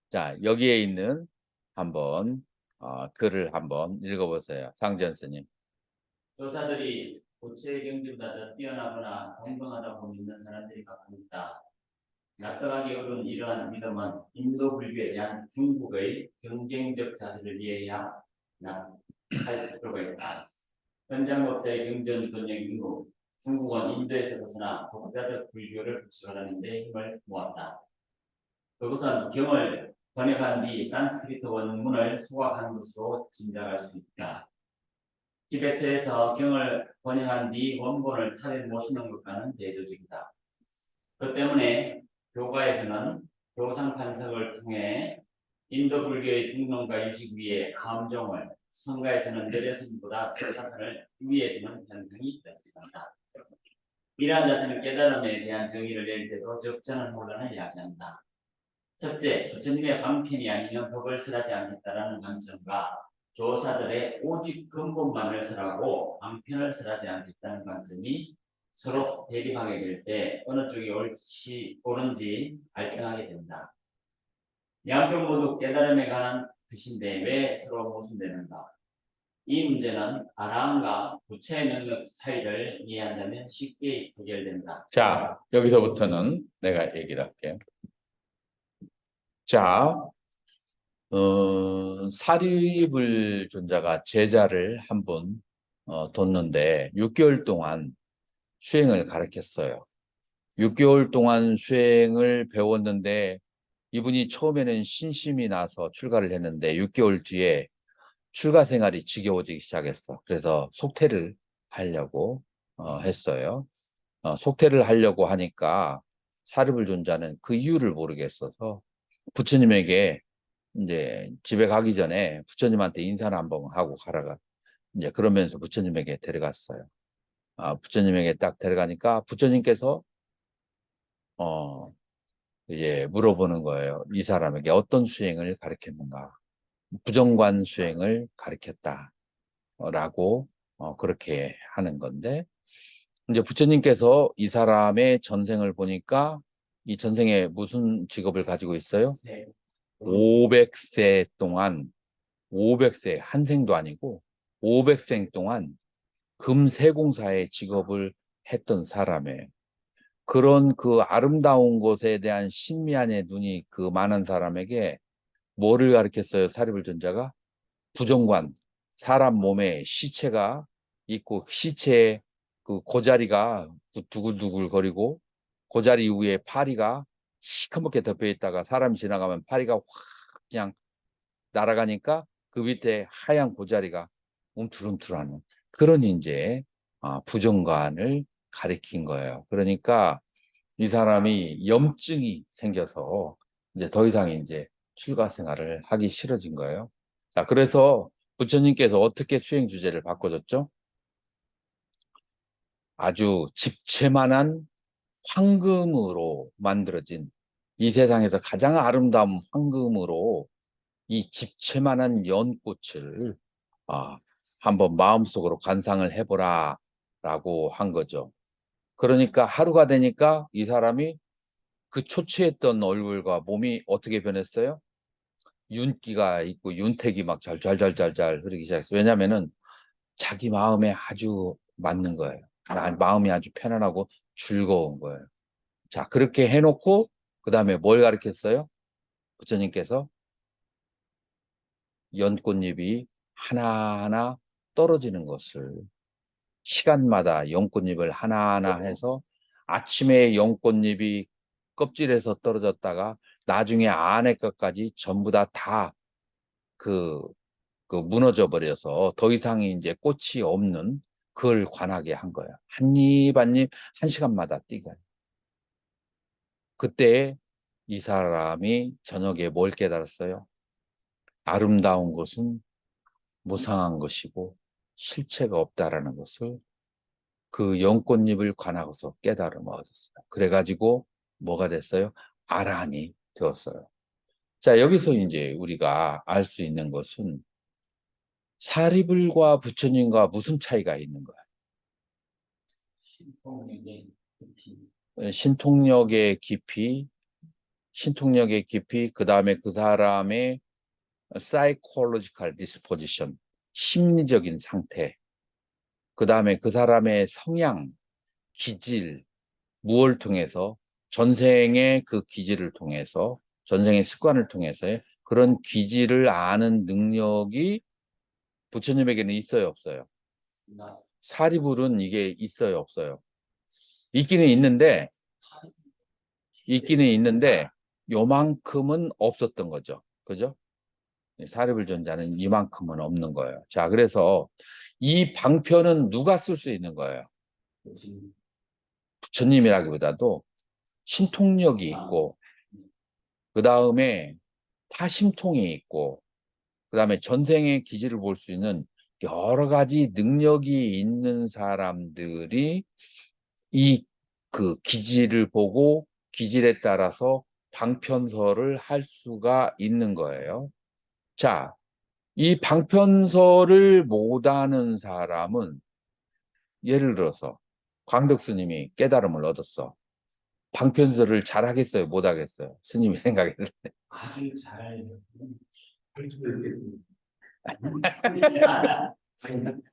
자, 여기에 있는 한번 글을 한번 읽어보세요. 상전 스님. 조사들이 고체 경지보다 더 뛰어나거나 공평하다고 믿는 사람들이 가끔 있다. 납득하기 어려운 이러한 믿음은 인도 불교에 대한 중국의 경쟁적 자세를 이해해야 할 필요가 있다. 현장 법사의 경전 번역 이후 중국은 인도에서 벗어나 독자적 불교를 구축하는 데 힘을 모았다. 그것은 경을 번역한 뒤 산스크리트 원문을 소각한 것으로 짐작할 수 있다. 티베트에서 경을 번역한 뒤 원본을 탈에 모시는 것과는 대조적이다. 그 때문에 교가에서는 교상 판석을 통해 인도 불교의 중론과 유식 위에 감정을, 성가에서는 내려선보다 자선을 위에 두는 현상이 있습니다. 이러한 자세는 깨달음에 대한 정의를 낼 때도 적잖은 혼란을 야기한다. 첫째, 부처님의 방편이 아니면 법을 설하지 않겠다라는 관점과 조사들의 오직 근본만을 설하고 방편을 설하지 않겠다는 관점이 서로 대립하게 될 때 어느 쪽이 옳은지 갈등하게 된다. 양쪽 모두 깨달음에 관한 뜻인데 왜 서로 모순되는가? 이 문제는 아라한과 부처의 능력 차이를 이해한다면 쉽게 해결된다. 자, 여기서부터는 내가 얘기를 할게요. 자, 사리불 존자가 제자를 한 분 뒀는데 6개월 동안 수행을 가르쳤어요. 6개월 동안 수행을 배웠는데 이분이 처음에는 신심이 나서 출가를 했는데 6개월 뒤에 출가 생활이 지겨워지기 시작했어. 그래서 속퇴를 하려고 했어요. 속퇴를 하려고 하니까 사리불 존자는 그 이유를 모르겠어서 부처님에게 이제 집에 가기 전에 부처님한테 인사를 한번 하고 가라가 이제 그러면서 부처님에게 데려갔어요. 부처님에게 딱 데려가니까 부처님께서 어 이제 물어보는 거예요. 이 사람에게 어떤 수행을 가르쳤는가? 부정관 수행을 가르쳤다라고 그렇게 하는 건데 이제 부처님께서 이 사람의 전생을 보니까 이 전생에 무슨 직업을 가지고 있어요? 네. 500세 동안 500세 한 생도 아니고 500생 동안 금세공사의 직업을 했던 사람이에요. 그런 그 아름다운 곳에 대한 신미안의 눈이 그 많은 사람에게 뭐를 가르쳤어요? 사리불 존자가 부정관, 사람 몸에 시체가 있고 시체에 그 고자리가 두글두글 거리고 고자리 위에 파리가 시커멓게 덮여 있다가 사람이 지나가면 파리가 확 그냥 날아가니까 그 밑에 하얀 고자리가 움틀움틀하는 그런 이제 부정관을 가리킨 거예요. 그러니까 이 사람이 염증이 생겨서 이제 더 이상 이제 출가 생활을 하기 싫어진 거예요. 자, 그래서 부처님께서 어떻게 수행 주제를 바꿔줬죠? 아주 집채만한 황금으로 만들어진 이 세상에서 가장 아름다운 황금으로 이 집채만한 연꽃을 한번 마음속으로 관상을 해보라 라고 한 거죠. 그러니까 하루가 되니까 이 사람이 그 초췌했던 얼굴과 몸이 어떻게 변했어요? 윤기가 있고 윤택이 막 잘잘잘잘잘 흐르기 시작했어요. 왜냐면은 자기 마음에 아주 맞는 거예요. 마음이 아주 편안하고 즐거운 거예요. 자, 그렇게 해놓고 그 다음에 뭘 가르쳤어요? 부처님께서 연꽃잎이 하나하나 떨어지는 것을 시간마다 연꽃잎을 하나하나 해서 아침에 연꽃잎이 껍질에서 떨어졌다가 나중에 안에 것까지 전부 다 그 무너져 버려서 더 이상 이제 꽃이 없는 그걸 관하게 한 거예요. 한 입 한 입 한 시간마다 띄가요. 그때 이 사람이 저녁에 뭘 깨달았어요? 아름다운 것은 무상한 것이고 실체가 없다라는 것을 그 연꽃잎을 관하고서 깨달음을 얻었어요. 그래가지고 뭐가 됐어요? 아라한이 되었어요. 자, 여기서 이제 우리가 알 수 있는 것은 사리불과 부처님과 무슨 차이가 있는 거야? 신통력의 깊이. 신통력의 깊이, 그 다음에 그 사람의 psychological disposition, 심리적인 상태, 그 다음에 그 사람의 성향, 기질, 무엇을 통해서 전생의 그 기질을 통해서 전생의 습관을 통해서의 그런 기질을 아는 능력이 부처님에게는 있어요, 없어요? 사리불은 이게 있어요, 없어요? 있기는 있는데 요만큼은 없었던 거죠. 그죠? 사리불 존자는 이만큼은 없는 거예요. 자, 그래서 이 방편은 누가 쓸 수 있는 거예요? 부처님이라기보다도 신통력이 있고 그 다음에 타심통이 있고 그 다음에 전생의 기질을 볼 수 있는 여러 가지 능력이 있는 사람들이 이 그 기질을 보고 기질에 따라서 방편설을 할 수가 있는 거예요. 자, 이 방편설을 못하는 사람은 예를 들어서 광덕 스님이 깨달음을 얻었어. 방편설을 잘하겠어요? 못하겠어요? 스님이 생각했을 때. 아주 잘.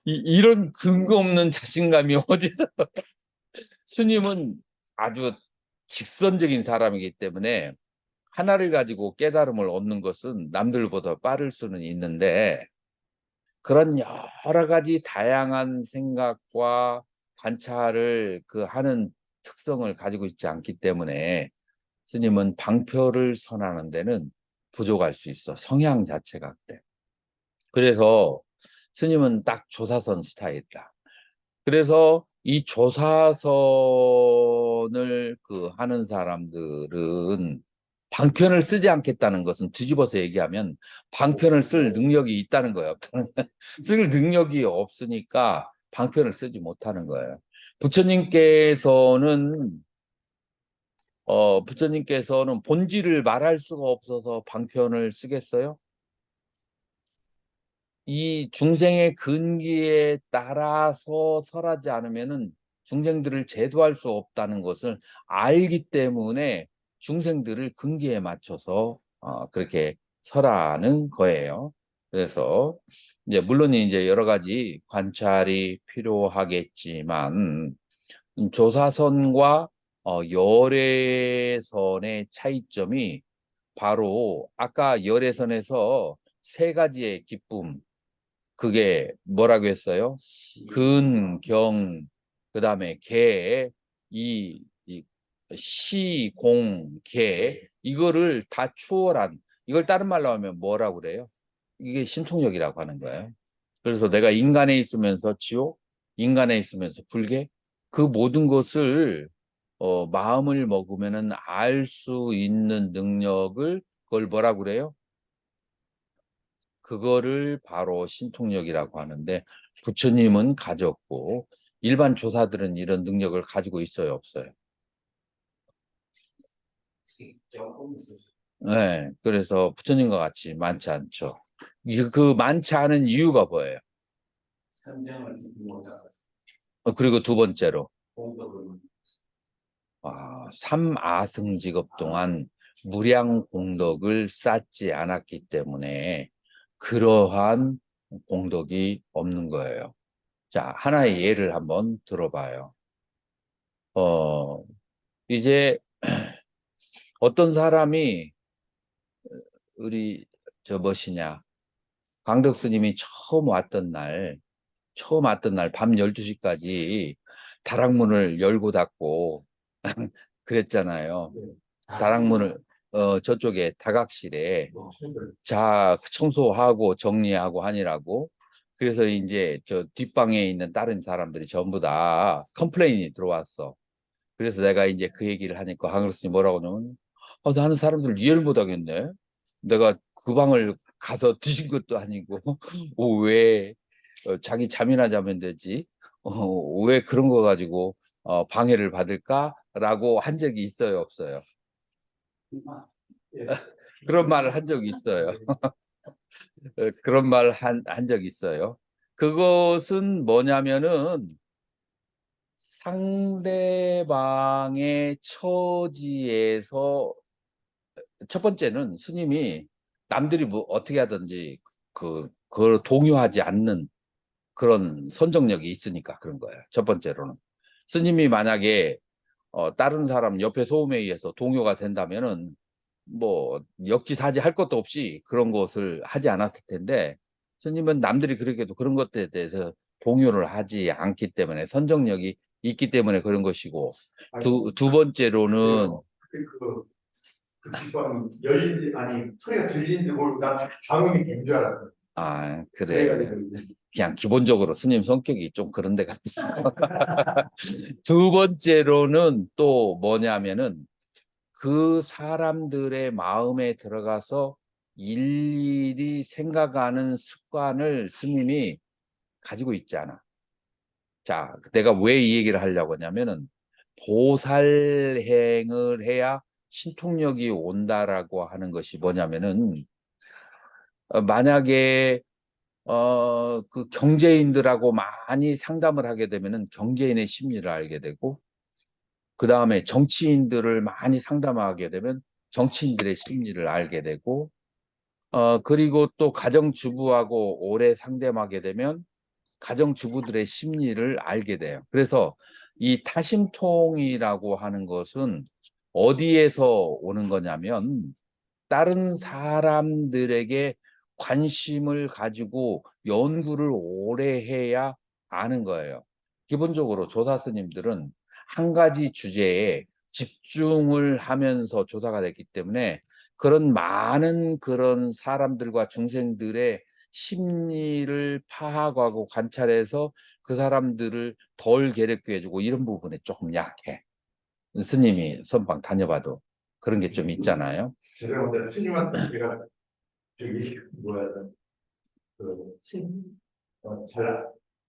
이런 근거 없는 자신감이 어디서? 스님은 아주 직선적인 사람이기 때문에 하나를 가지고 깨달음을 얻는 것은 남들보다 빠를 수는 있는데 그런 여러 가지 다양한 생각과 관찰을 하는 특성을 가지고 있지 않기 때문에 스님은 방표를 선하는 데는 부족할 수 있어. 성향 자체가 그래. 그래서 스님은 딱 조사선 스타일이다. 그래서 이 조사선을 하는 사람들은 방편을 쓰지 않겠다는 것은 뒤집어서 얘기하면 방편을 쓸 능력이 있다는 거예요. 쓸 능력이 없으니까 방편을 쓰지 못하는 거예요. 부처님께서는 부처님께서는 본질을 말할 수가 없어서 방편을 쓰겠어요? 이 중생의 근기에 따라서 설하지 않으면은 중생들을 제도할 수 없다는 것을 알기 때문에 중생들을 근기에 맞춰서 그렇게 설하는 거예요. 그래서 이제 물론 이제 여러 가지 관찰이 필요하겠지만 조사선과 열애선의 차이점이 바로 아까 열애선에서 세 가지의 기쁨, 그게 뭐라고 했어요? 근, 경, 그다음에 계, 이 시, 공, 계, 이거를 다 초월한, 이걸 다른 말로 하면 뭐라고 그래요? 이게 신통력이라고 하는 거예요. 그래서 내가 인간에 있으면서 지옥, 인간에 있으면서 불계, 그 모든 것을 마음을 먹으면은 알 수 있는 능력을 그걸 뭐라고 그래요? 그거를 바로 신통력이라고 하는데 부처님은 가졌고 일반 조사들은 이런 능력을 가지고 있어요, 없어요? 조금 있었어요. 네, 그래서 부처님과 같이 많지 않죠. 그 많지 않은 이유가 뭐예요? 선정을 지금 못하고 그리고 두 번째로 공덕을 삼아승직업 동안 무량 공덕을 쌓지 않았기 때문에 그러한 공덕이 없는 거예요. 자, 하나의 예를 한번 들어봐요. 이제 어떤 사람이 우리 저 무엇이냐 광덕 스님이 처음 왔던 날 밤 12시까지 다락문을 열고 닫고 그랬잖아요. 다락문을 저쪽에 다각실에 청소하고 정리하고 하니라고. 그래서 이제 저 뒷방에 있는 다른 사람들이 전부 다 컴플레인이 들어왔어. 그래서 내가 이제 그 얘기를 하니까 한글스님 뭐라고 하냐면 나는 사람들 이해를 못 하겠네. 내가 그 방을 가서 뒤진 것도 아니고 왜 자기 잠이나 자면 되지. 왜 그런 거 가지고 방해를 받을까라고 한 적이 있어요, 없어요? 예. 그런 말을 한 적이 있어요. 그런 말 한 적이 있어요. 그것은 뭐냐면은 상대방의 처지에서 첫 번째는 스님이 남들이 뭐 어떻게 하든지 그걸 동요하지 않는 그런 선정력이 있으니까 그런 거예요. 첫 번째로는 스님이 만약에 다른 사람 옆에 소음에 의해서 동요가 된다면은 뭐 역지사지 할 것도 없이 그런 것을 하지 않았을 텐데 스님은 남들이 그렇게도 그런 것들에 대해서 동요를 하지 않기 때문에 선정력이 있기 때문에 그런 것이고 두 번째로는 그때 그 뒷방 열린지 아니 소리가 들리는지 모르고 난 방음이 된 줄 알았어요. 그래 그냥 기본적으로 스님 성격이 좀 그런 데가 있어. 두 번째로는 또 뭐냐면은 그 사람들의 마음에 들어가서 일일이 생각하는 습관을 스님이 가지고 있지 않아. 자, 내가 왜 이 얘기를 하려고 하냐면은 보살행을 해야 신통력이 온다라고 하는 것이 뭐냐면은 만약에 그 경제인들하고 많이 상담을 하게 되면은 경제인의 심리를 알게 되고 그 다음에 정치인들을 많이 상담하게 되면 정치인들의 심리를 알게 되고 그리고 또 가정주부하고 오래 상담하게 되면 가정주부들의 심리를 알게 돼요. 그래서 이 타심통이라고 하는 것은 어디에서 오는 거냐면 다른 사람들에게 관심을 가지고 연구를 오래 해야 아는 거예요. 기본적으로 조사 스님들은 한 가지 주제에 집중을 하면서 조사가 됐기 때문에 그런 많은 그런 사람들과 중생들의 심리를 파악하고 관찰해서 그 사람들을 덜 괴롭게 해주고 이런 부분에 조금 약해. 스님이 선방 다녀봐도 그런 게 좀 있잖아요. 죄송합니다. 스님한테 제가 저기 뭐야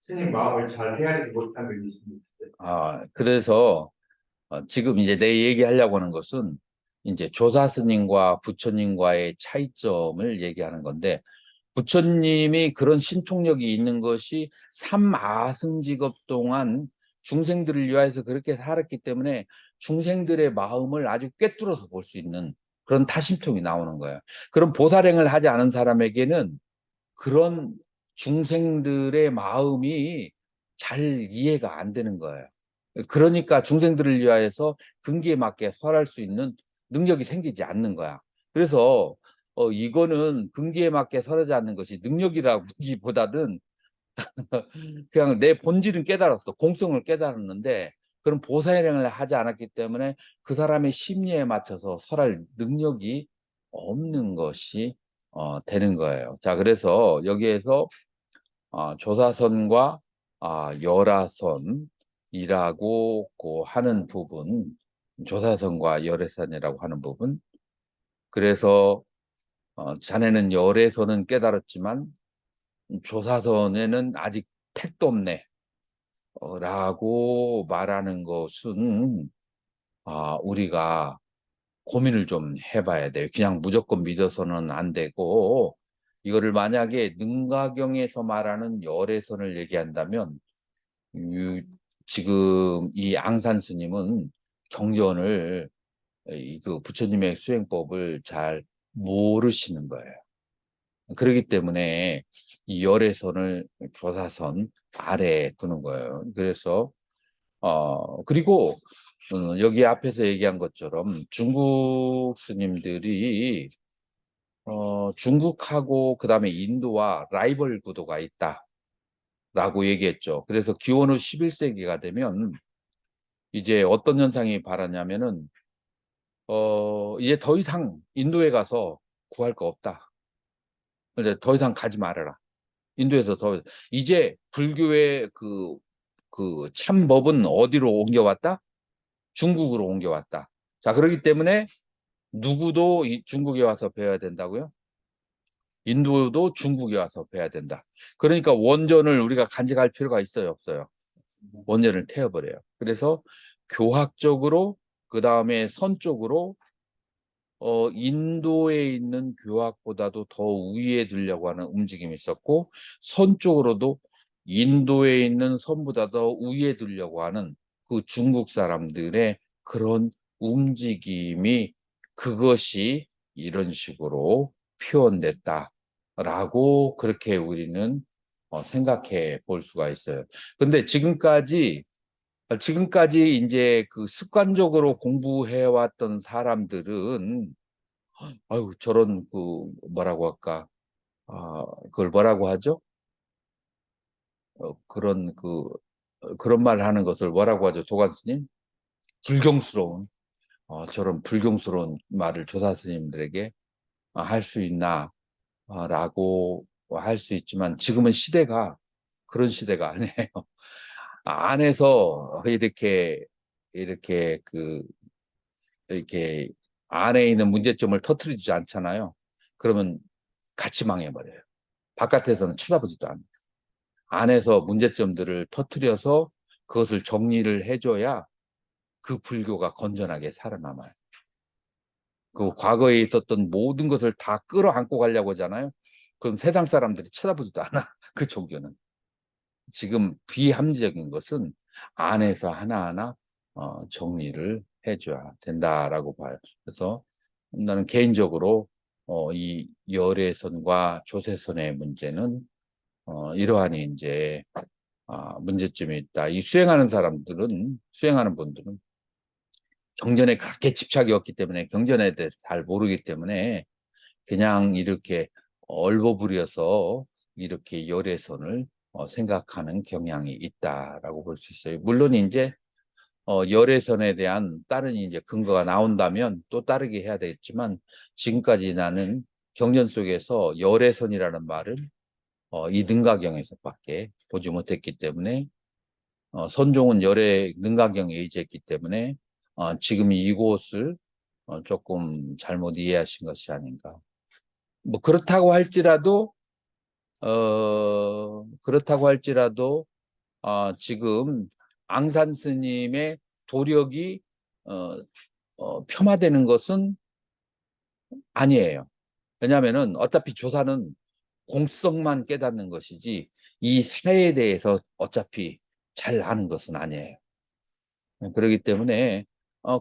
스님 마음을 잘 헤아리지 못한 게 있습니다. 그래서 지금 이제 내 얘기하려고 하는 것은 이제 조사 스님과 부처님과의 차이점을 얘기하는 건데, 부처님이 그런 신통력이 있는 것이 삼아승직업 동안 중생들을 위하여서 그렇게 살았기 때문에 중생들의 마음을 아주 꿰뚫어서 볼 수 있는 그런 타심통이 나오는 거예요. 그런 보살행을 하지 않은 사람에게는 그런 중생들의 마음이 잘 이해가 안 되는 거예요. 그러니까 중생들을 위하여서 근기에 맞게 설할 수 있는 능력이 생기지 않는 거야. 그래서 이거는 근기에 맞게 설하지 않는 것이 능력이라기보다는 그냥 내 본질은 깨달았어. 공성을 깨달았는데 그런 보살행을 하지 않았기 때문에 그 사람의 심리에 맞춰서 설할 능력이 없는 것이 되는 거예요. 자, 그래서 여기에서 조사선과 열화선이라고 하는 부분, 조사선과 열애선이라고 하는 부분. 그래서 자네는 열애선은 깨달았지만 조사선에는 아직 택도 없네 라고 말하는 것은 우리가 고민을 좀 해봐야 돼요. 그냥 무조건 믿어서는 안 되고, 이거를 만약에 능가경에서 말하는 열애선을 얘기한다면 지금 이 앙산 스님은 경전을 그 부처님의 수행법을 잘 모르시는 거예요. 그렇기 때문에 이 열애선을 조사선 아래에 두는 거예요. 그래서 그리고 여기 앞에서 얘기한 것처럼 중국 스님들이 중국하고 그다음에 인도와 라이벌 구도가 있다라고 얘기했죠. 그래서 기원 후 11세기가 되면 이제 어떤 현상이 발하냐면은 이제 더 이상 인도에 가서 구할 거 없다. 이제 더 이상 가지 말아라. 인도에서 이제 불교의 그 참법은 어디로 옮겨왔다? 중국으로 옮겨왔다. 자, 그렇기 때문에 누구도 중국에 와서 배워야 된다고요? 인도도 중국에 와서 배워야 된다. 그러니까 원전을 우리가 간직할 필요가 있어요, 없어요? 원전을 태워버려요. 그래서 교학적으로 그 다음에 선적으로 인도에 있는 교학보다도 더 우위에 들려고 하는 움직임이 있었고, 선적으로도 인도에 있는 선보다 더 우위에 들려고 하는 그 중국 사람들의 그런 움직임이, 그것이 이런 식으로 표현됐다라고 그렇게 우리는 생각해 볼 수가 있어요. 근데 지금까지 이제 그 습관적으로 공부해 왔던 사람들은 아유 저런 그 뭐라고 할까, 그걸 뭐라고 하죠? 그런 그런 말 하는 것을 뭐라고 하죠, 도관 스님? 불경스러운, 저런 불경스러운 말을 조사 스님들에게 할 수 있나 라고 할 수 있지만, 지금은 시대가 그런 시대가 아니에요. 안에서 이렇게 안에 있는 문제점을 터뜨리지 않잖아요. 그러면 같이 망해버려요. 바깥에서는 쳐다보지도 않아요. 안에서 문제점들을 터뜨려서 그것을 정리를 해줘야 그 불교가 건전하게 살아남아요. 그 과거에 있었던 모든 것을 다 끌어안고 가려고 하잖아요. 그럼 세상 사람들이 쳐다보지도 않아. 그 종교는. 지금 비합리적인 것은 안에서 하나하나 정리를 해줘야 된다라고 봐요. 그래서 나는 개인적으로 이 열애선과 조세선의 문제는 이러한 이제 문제점이 있다. 이 수행하는 분들은 경전에 그렇게 집착이 없기 때문에 경전에 대해서 잘 모르기 때문에 그냥 이렇게 얼버무려서 이렇게 열애선을 생각하는 경향이 있다라고 볼 수 있어요. 물론 이제 열애선에 대한 다른 이제 근거가 나온다면 또 다르게 해야 되겠지만 지금까지 나는 경전 속에서 열애선이라는 말을 이 능가경에서밖에 보지 못했기 때문에 선종은 열애 능가경에 의지했기 때문에 지금 이곳을 조금 잘못 이해하신 것이 아닌가. 뭐 그렇다고 할지라도 지금 앙산 스님의 도력이 폄하되는 것은 아니에요. 왜냐하면은 어차피 조사는 공성만 깨닫는 것이지 이 사회에 대해서 어차피 잘 아는 것은 아니에요. 그렇기 때문에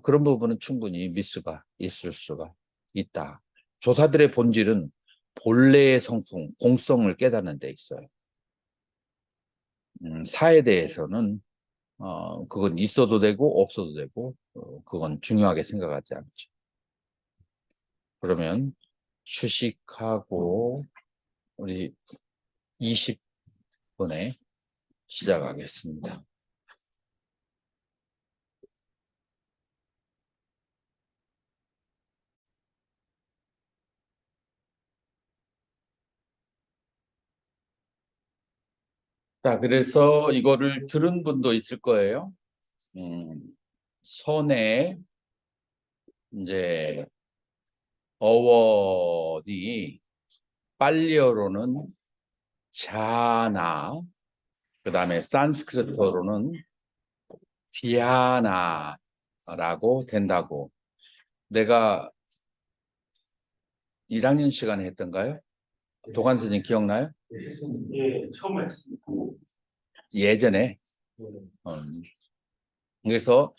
그런 부분은 충분히 미스가 있을 수가 있다. 조사들의 본질은 본래의 성품, 공성을 깨닫는 데 있어요. 사에 대해서는 그건 있어도 되고 없어도 되고 그건 중요하게 생각하지 않죠. 그러면 휴식하고 우리 20분에 시작하겠습니다. 자, 그래서 이거를 들은 분도 있을 거예요. 선에 이제 어원이 빨리어로는 자나, 그 다음에 산스크리트어로는 디아나라고 된다고. 내가 1학년 시간에 했던가요? 도관 선생님 기억나요? 예, 처음 했습니다. 예전에. 그래서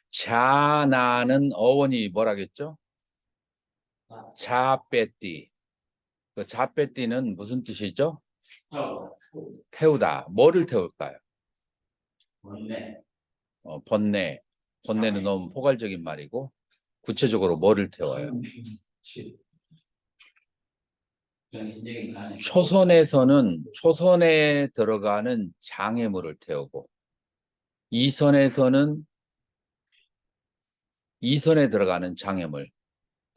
자나는 어원이 뭐라겠죠? 자빼띠. 그 자빼띠는 무슨 뜻이죠? 태우다. 뭐를 태울까요? 원래 번뇌. 번뇌는 너무 포괄적인 말이고 구체적으로 뭐를 태워요? 정신적인 가능. 초선에서는 초선에 들어가는 장애물을 태우고 이선에서는 이선에 들어가는 장애물,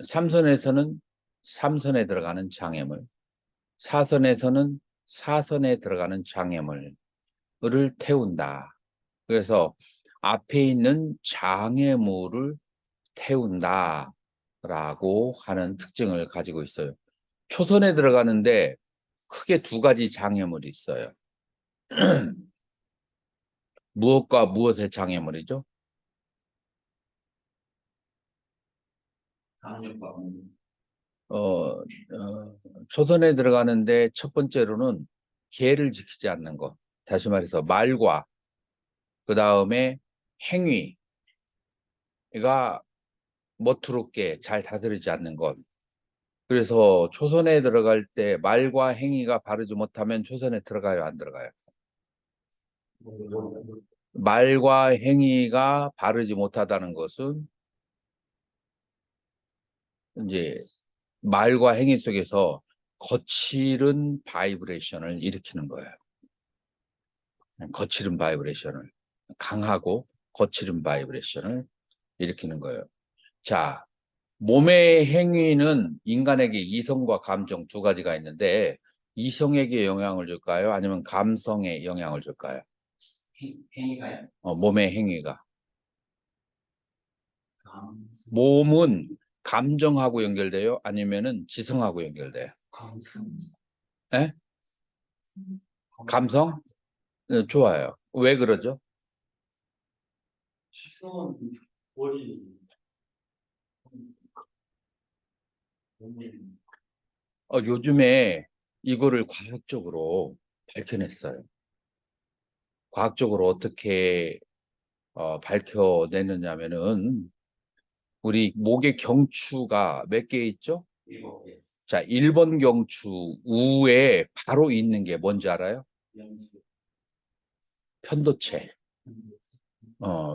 삼선에서는 삼선에 들어가는 장애물, 사선에서는 사선에 들어가는 장애물을 태운다. 그래서 앞에 있는 장애물을 태운다라고 하는 특징을 가지고 있어요. 초선에 들어가는데 크게 두 가지 장애물이 있어요. 무엇과 무엇의 장애물이죠? 강력과 초선에 들어가는데 첫 번째로는 계를 지키지 않는 것. 다시 말해서 말과 그 다음에 행위가 멋스럽게 잘 다스리지 않는 것. 그래서 초선에 들어갈 때 말과 행위가 바르지 못하면 초선에 들어가요, 안 들어가요? 말과 행위가 바르지 못하다는 것은 이제 말과 행위 속에서 거칠은 바이브레이션을 일으키는 거예요. 거칠은 바이브레이션을, 강하고 거칠은 바이브레이션을 일으키는 거예요. 자, 몸의 행위는 인간에게 이성과 감정 두 가지가 있는데 이성에게 영향을 줄까요? 아니면 감성에 영향을 줄까요? 행위가요? 몸의 행위가. 감, 몸은 감정하고 연결돼요? 아니면은 지성하고 연결돼요? 감성. 에? 감성? 네, 좋아요. 왜 그러죠? 시선, 머리, 요즘에 이거를 과학적으로 밝혀냈어요. 과학적으로 어떻게 밝혀내느냐면은 우리 목의 경추가 몇 개 있죠? 7개. 자, 1번 경추 우에 바로 있는 게 뭔지 알아요? 영수. 편도체.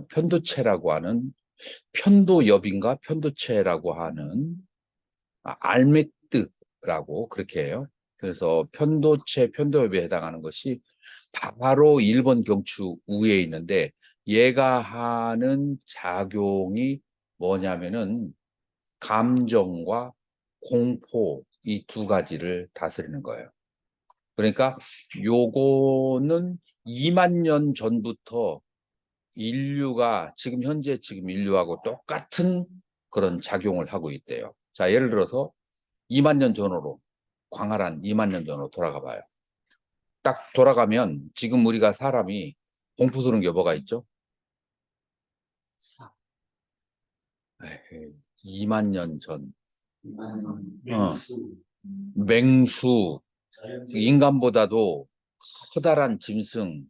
편도체라고 하는 편도엽인가 편도체라고 하는 알메뜨라고 그렇게 해요. 그래서 편도체, 편도엽에 해당하는 것이 바로 일본 경추 우에 있는데 얘가 하는 작용이 뭐냐면은 감정과 공포 이 두 가지를 다스리는 거예요. 그러니까 요거는 2만 년 전부터 인류가 지금 현재 지금 인류하고 똑같은 그런 작용을 하고 있대요. 자, 예를 들어서 2만 년 전으로 광활한 2만 년 전으로 돌아가 봐요. 딱 돌아가면 지금 우리가 사람이 공포스러운 게 뭐가 있죠? 에이, 2만 년 전. 맹수, 맹수, 자연재해, 인간보다도 커다란 짐승,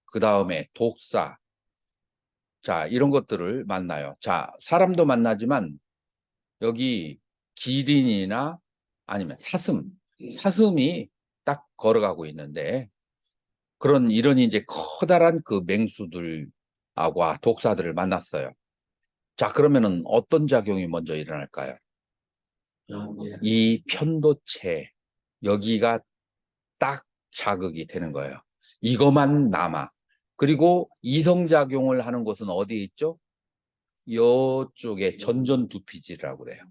그 다음에 독사. 자, 이런 것들을 만나요. 자, 사람도 만나지만 여기 기린이나 아니면 사슴이 딱 걸어가고 있는데 이런 이제 커다란 그 맹수들하고 독사들을 만났어요. 자, 그러면은 어떤 작용이 먼저 일어날까요? 이 편도체, 여기가 딱 자극이 되는 거예요. 이것만 남아. 그리고 이성작용을 하는 곳은 어디에 있죠? 이쪽에 전전두피지라고 그래요.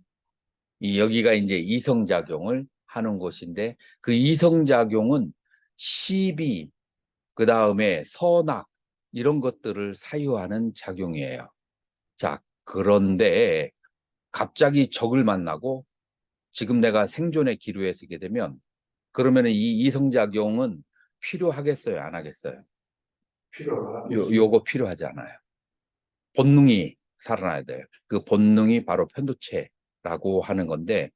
여기가 이제 이성작용을 하는 곳인데 그 이성작용은 시비, 그 다음에 선악 이런 것들을 사유하는 작용이에요. 자, 그런데 갑자기 적을 만나고 지금 내가 생존의 기로에 서게 되면 그러면 이 이성작용은 필요하겠어요? 안 하겠어요? 필요하다. 요거 필요하지 않아요. 본능이 살아나야 돼요. 그 본능이 바로 편도체라고 하는 건데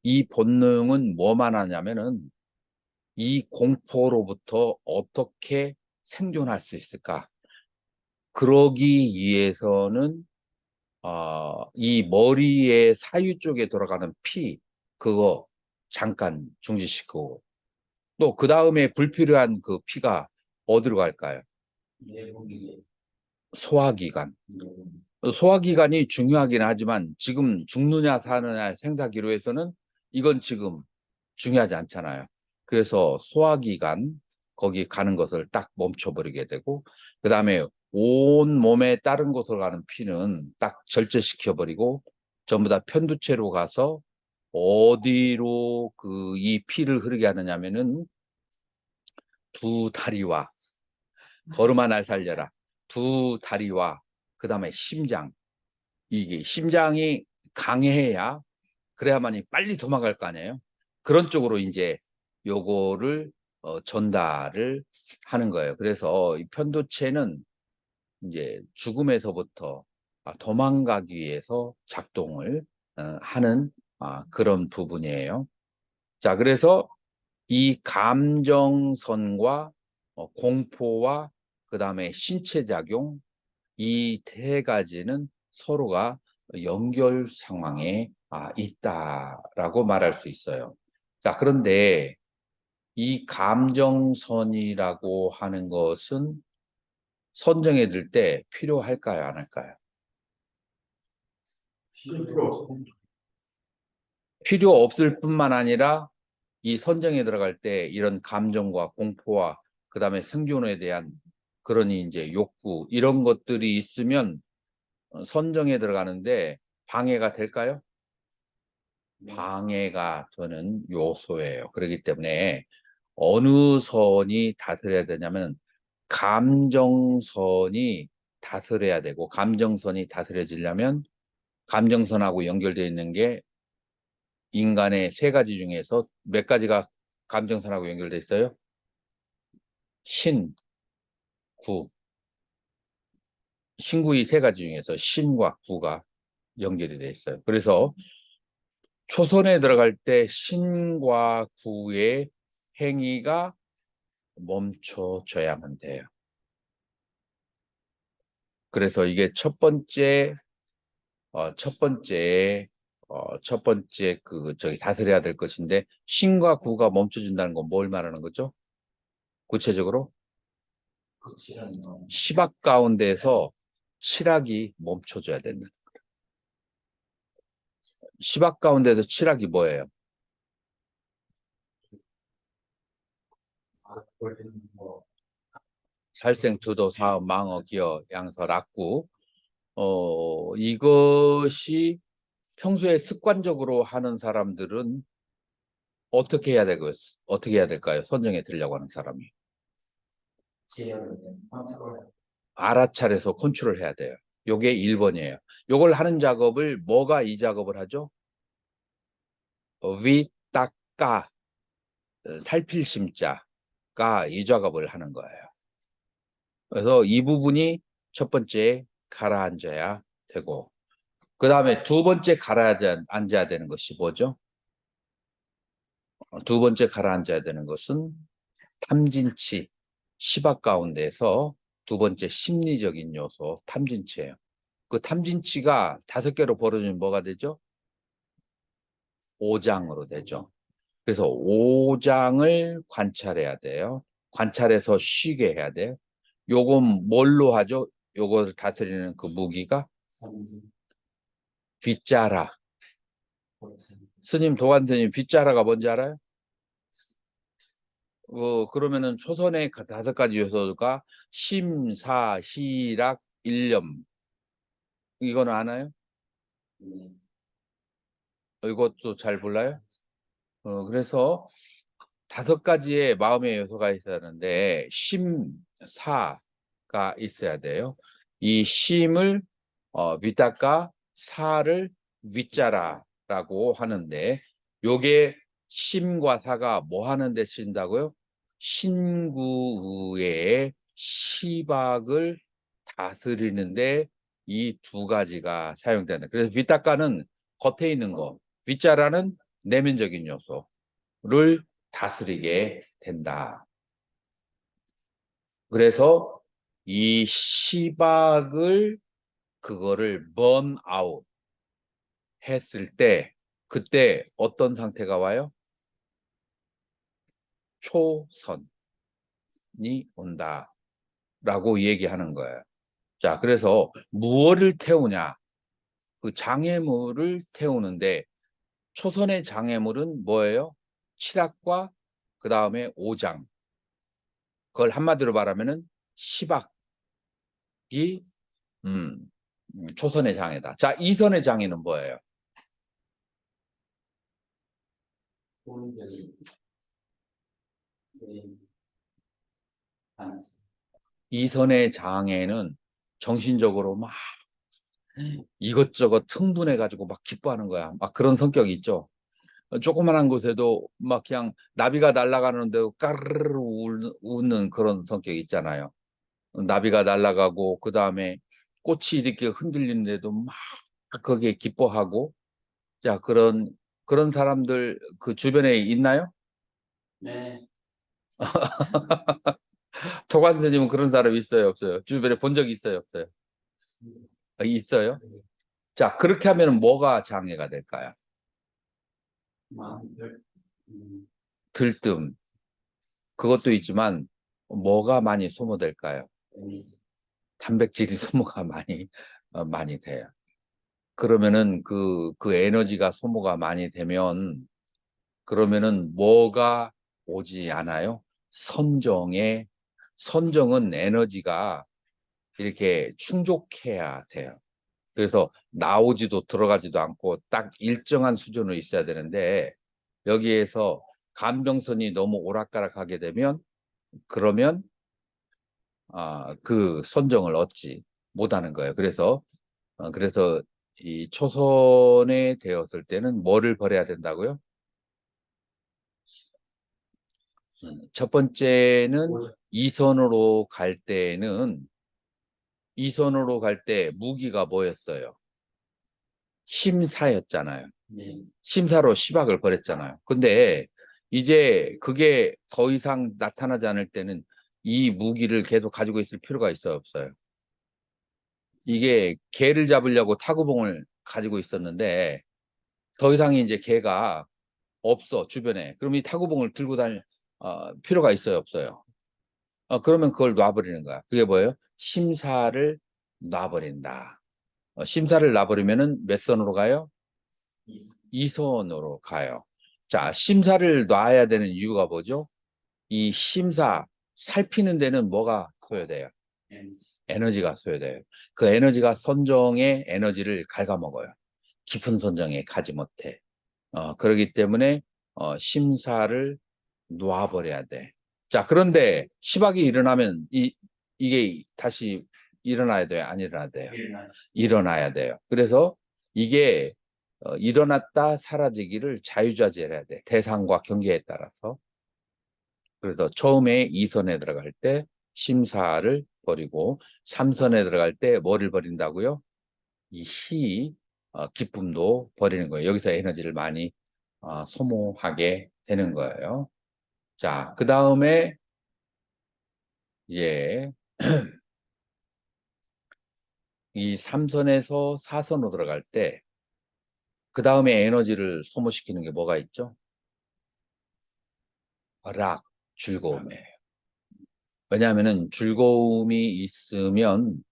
이 본능은 뭐만 하냐면은 이 공포로부터 어떻게 생존할 수 있을까? 그러기 위해서는 이 머리의 사유 쪽에 돌아가는 피 그거 잠깐 중지시키고 또 그 다음에 불필요한 그 피가 어디로 갈까요? 소화기관. 소화기관이 중요하긴 하지만 지금 죽느냐 사느냐 생사기로에서는 이건 지금 중요하지 않잖아요. 그래서 소화기관 거기 가는 것을 딱 멈춰버리게 되고 그 다음에 온 몸에 다른 곳으로 가는 피는 딱 절제시켜버리고 전부 다 편두체로 가서 어디로 이 피를 흐르게 하느냐면은 두 다리와 걸음아 날 살려라 두 다리와 그 다음에 심장 이게 심장이 강해야 그래야만이 빨리 도망갈 거 아니에요. 그런 쪽으로 이제 요거를 전달을 하는 거예요. 그래서 이 편도체는 이제 죽음에서부터 도망가기 위해서 작동을 하는 그런 부분이에요. 자, 그래서 이 감정선과 공포와 그 다음에 신체작용 이 세 가지는 서로가 연결 상황에 있다라고 말할 수 있어요. 자, 그런데 이 감정선이라고 하는 것은 선정해 들 때 필요할까요, 안 할까요? 필요 없어. 필요 없을 뿐만 아니라 이 선정에 들어갈 때 이런 감정과 공포와 그 다음에 생존에 대한 그러니 이제 욕구 이런 것들이 있으면 선정에 들어가는데 방해가 될까요? 방해가 되는 요소예요. 그렇기 때문에 어느 선이 다스려야 되냐면 감정선이 다스려야 되고 감정선이 다스려지려면 감정선하고 연결되어 있는 게 인간의 세 가지 중에서 몇 가지가 감정선하고 연결되어 있어요? 신, 구. 신구이 세 가지 중에서 신과 구가 연결이 되어 있어요. 그래서 초선에 들어갈 때 신과 구의 행위가 멈춰져야만 돼요. 그래서 이게 첫 번째 다스려야 될 것인데 신과 구가 멈춰진다는 건 뭘 말하는 거죠? 구체적으로 시박 가운데서 칠학이 멈춰져야 된다. 시박 가운데서 칠학이 뭐예요? 뭐 살생, 투도, 사음, 망어, 기어, 양서, 락구. 이것이 평소에 습관적으로 하는 사람들은 어떻게 해야 되고, 어떻게 해야 될까요? 선정해 드리려고 하는 사람이. 지혜를 알아차려서 컨트롤 해야 돼요. 요게 1번이에요. 요걸 하는 작업을 뭐가 이 작업을 하죠? 위, 딱, 까, 살필 심자가 이 작업을 하는 거예요. 그래서 이 부분이 첫 번째 가라앉아야 되고, 그 다음에 두 번째 가라앉아야 되는 것이 뭐죠? 두 번째 가라앉아야 되는 것은 탐진치, 시박 가운데에서 두 번째 심리적인 요소, 탐진치예요. 그 탐진치가 5개로 벌어지면 뭐가 되죠? 5장으로 되죠. 그래서 5장을 관찰해야 돼요. 관찰해서 쉬게 해야 돼요. 요건 뭘로 하죠? 요거를 다스리는 그 무기가 선지 빗자라. 고참 스님 도관 스님 빗자라가 뭔지 알아요? 그러면은 초선의 5가지 요소가 심, 사, 희락, 일념. 이거는 아나요? 이것도 잘 몰라요? 그래서 5가지의 마음의 요소가 있어야 하는데 심, 사가 있어야 돼요. 이 심을 밑닦아, 사를 윗자라라고 하는데 요게 심과 사가 뭐 하는 데 쓴다고요? 신구의 시박을 다스리는데 이 2가지가 사용된다. 그래서 윗닦아는 겉에 있는 거, 윗자라는 내면적인 요소를 다스리게 된다. 그래서 이 시박을 그거를 번아웃 했을 때 그때 어떤 상태가 와요? 초선이 온다라고 얘기하는 거예요. 자, 그래서 무엇을 태우냐? 그 장애물을 태우는데 초선의 장애물은 뭐예요? 칠학과 그 다음에 오장. 그걸 한마디로 말하면은 시박이 초선의 장애다. 자, 이선의 장애는 뭐예요? 본적인 반지 이선의 장애는 정신적으로 막 이것저것 흥분해가지고 막 기뻐하는 거야. 막 그런 성격이 있죠. 조그만한 곳에도 막 그냥 나비가 날아가는데 까르르 웃는 그런 성격이 있잖아요. 나비가 날아가고 그 다음에 꽃이 이렇게 흔들리는데도 막 거기에 기뻐하고 자 그런 사람들 그 주변에 있나요? 네 토관 선생님은 그런 사람 있어요, 없어요? 주변에 본 적 있어요, 없어요? 있어요? 자, 그렇게 하면 뭐가 장애가 될까요? 마음들 들뜸. 그것도 있지만 뭐가 많이 소모될까요? 이미지 단백질이 소모가 많이 돼요. 그러면은 그 에너지가 소모가 많이 되면 그러면은 뭐가 오지 않아요? 선정은 에너지가 이렇게 충족해야 돼요. 그래서 나오지도 들어가지도 않고 딱 일정한 수준으로 있어야 되는데 여기에서 감정선이 너무 오락가락하게 되면 그러면 그 선정을 얻지 못하는 거예요. 그래서 이 초선에 되었을 때는 뭐를 버려야 된다고요? 첫 번째는 이선으로 갈 때는 이선으로 갈 때 무기가 뭐였어요? 심사였잖아요. 네 심사로 시박을 버렸잖아요. 근데 이제 그게 더 이상 나타나지 않을 때는 이 무기를 계속 가지고 있을 필요가 있어요, 없어요? 이게 개를 잡으려고 타구봉을 가지고 있었는데 더 이상 이제 개가 없어, 주변에. 그럼 이 타구봉을 들고 다닐 필요가 있어요, 없어요? 그러면 그걸 놔버리는 거야. 그게 뭐예요? 심사를 놔버린다. 심사를 놔버리면은 몇 선으로 가요? 이선으로 가요. 자, 심사를 놔야 되는 이유가 뭐죠? 이 심사, 살피는 데는 뭐가 소요돼요? 에너지가 소요돼요. 그 에너지가 선정의 에너지를 갉아먹어요. 깊은 선정에 가지 못해. 그렇기 때문에 심사를 놓아버려야 돼. 자, 그런데 시박이 일어나면 이게 다시 일어나야 돼요? 안 일어나야 돼요? 일어나야 돼요. 그래서 이게 일어났다 사라지기를 자유자재해야 돼. 대상과 경계에 따라서. 그래서 처음에 2선에 들어갈 때 심사를 버리고 3선에 들어갈 때 뭐를 버린다고요? 이 기쁨도 버리는 거예요. 여기서 에너지를 많이 소모하게 되는 거예요. 자, 그 다음에 예, 이 3선에서 4선으로 들어갈 때 그 다음에 에너지를 소모시키는 게 뭐가 있죠? 락, 즐거움이에요. 왜냐하면 즐거움이 있으면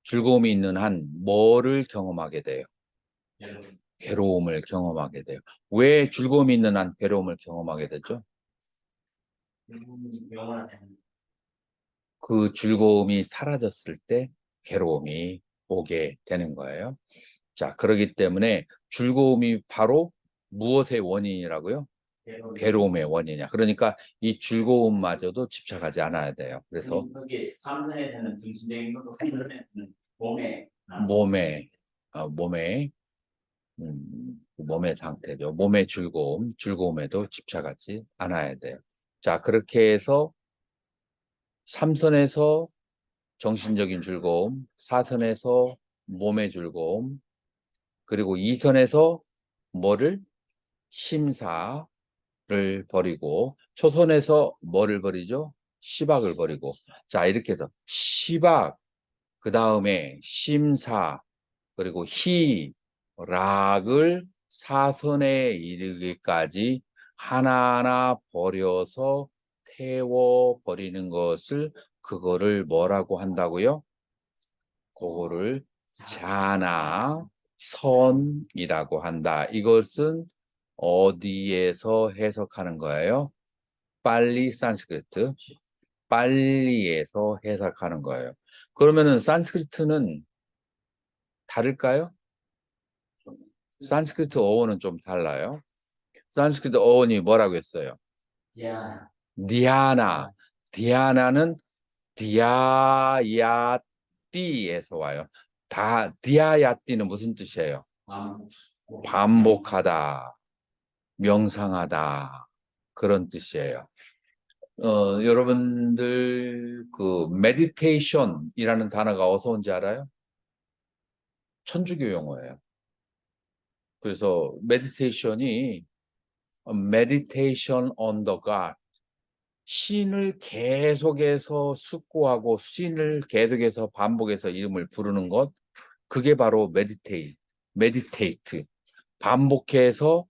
즐거움이 있는 한 뭐를 경험하게 돼요? 괴로움을 경험하게 돼요. 왜 즐거움이 있는 한 괴로움을 경험하게 되죠? 그 즐거움이 사라졌을 때 괴로움이 오게 되는 거예요. 자, 그렇기 때문에 즐거움이 바로 무엇의 원인이라고요? 괴로움의 원인이야. 그러니까 이 즐거움마저도 집착하지 않아야 돼요. 그래서 거기 삼선에서는 정신적인 것도 삼선에서는 몸에 몸에 몸의 상태죠. 몸의 즐거움, 즐거움에도 집착하지 않아야 돼요. 자, 그렇게 해서 3선에서 정신적인 즐거움, 4선에서 몸의 즐거움, 그리고 2선에서 뭐를? 심사를 버리고, 초선에서 뭐를 버리죠? 시박을 버리고. 자, 이렇게 해서 시박, 그 다음에 심사, 그리고 락을 4선에 이르기까지 하나하나 버려서 태워버리는 것을 그거를 뭐라고 한다고요? 그거를 자나선이라고 한다. 이것은 어디에서 해석하는 거예요? 빨리 산스크리트. 빨리에서 해석하는 거예요. 그러면은 산스크리트는 다를까요? 산스크리트 어원은 좀 달라요. 산스크리트 어원이 뭐라고 했어요? 디아나. 디아나는 디아야띠에서 와요. 디아야띠는 무슨 뜻이에요? 반복하다, 명상하다, 그런 뜻이에요. 여러분들 그 메디테이션이라는 단어가 어디서 온지 알아요? 천주교 용어예요. 그래서 메디테이션이 meditation on the God, 신을 계속해서 숙고하고 신을 계속해서 반복해서 이름을 부르는 것, 그게 바로 meditate, 반복해서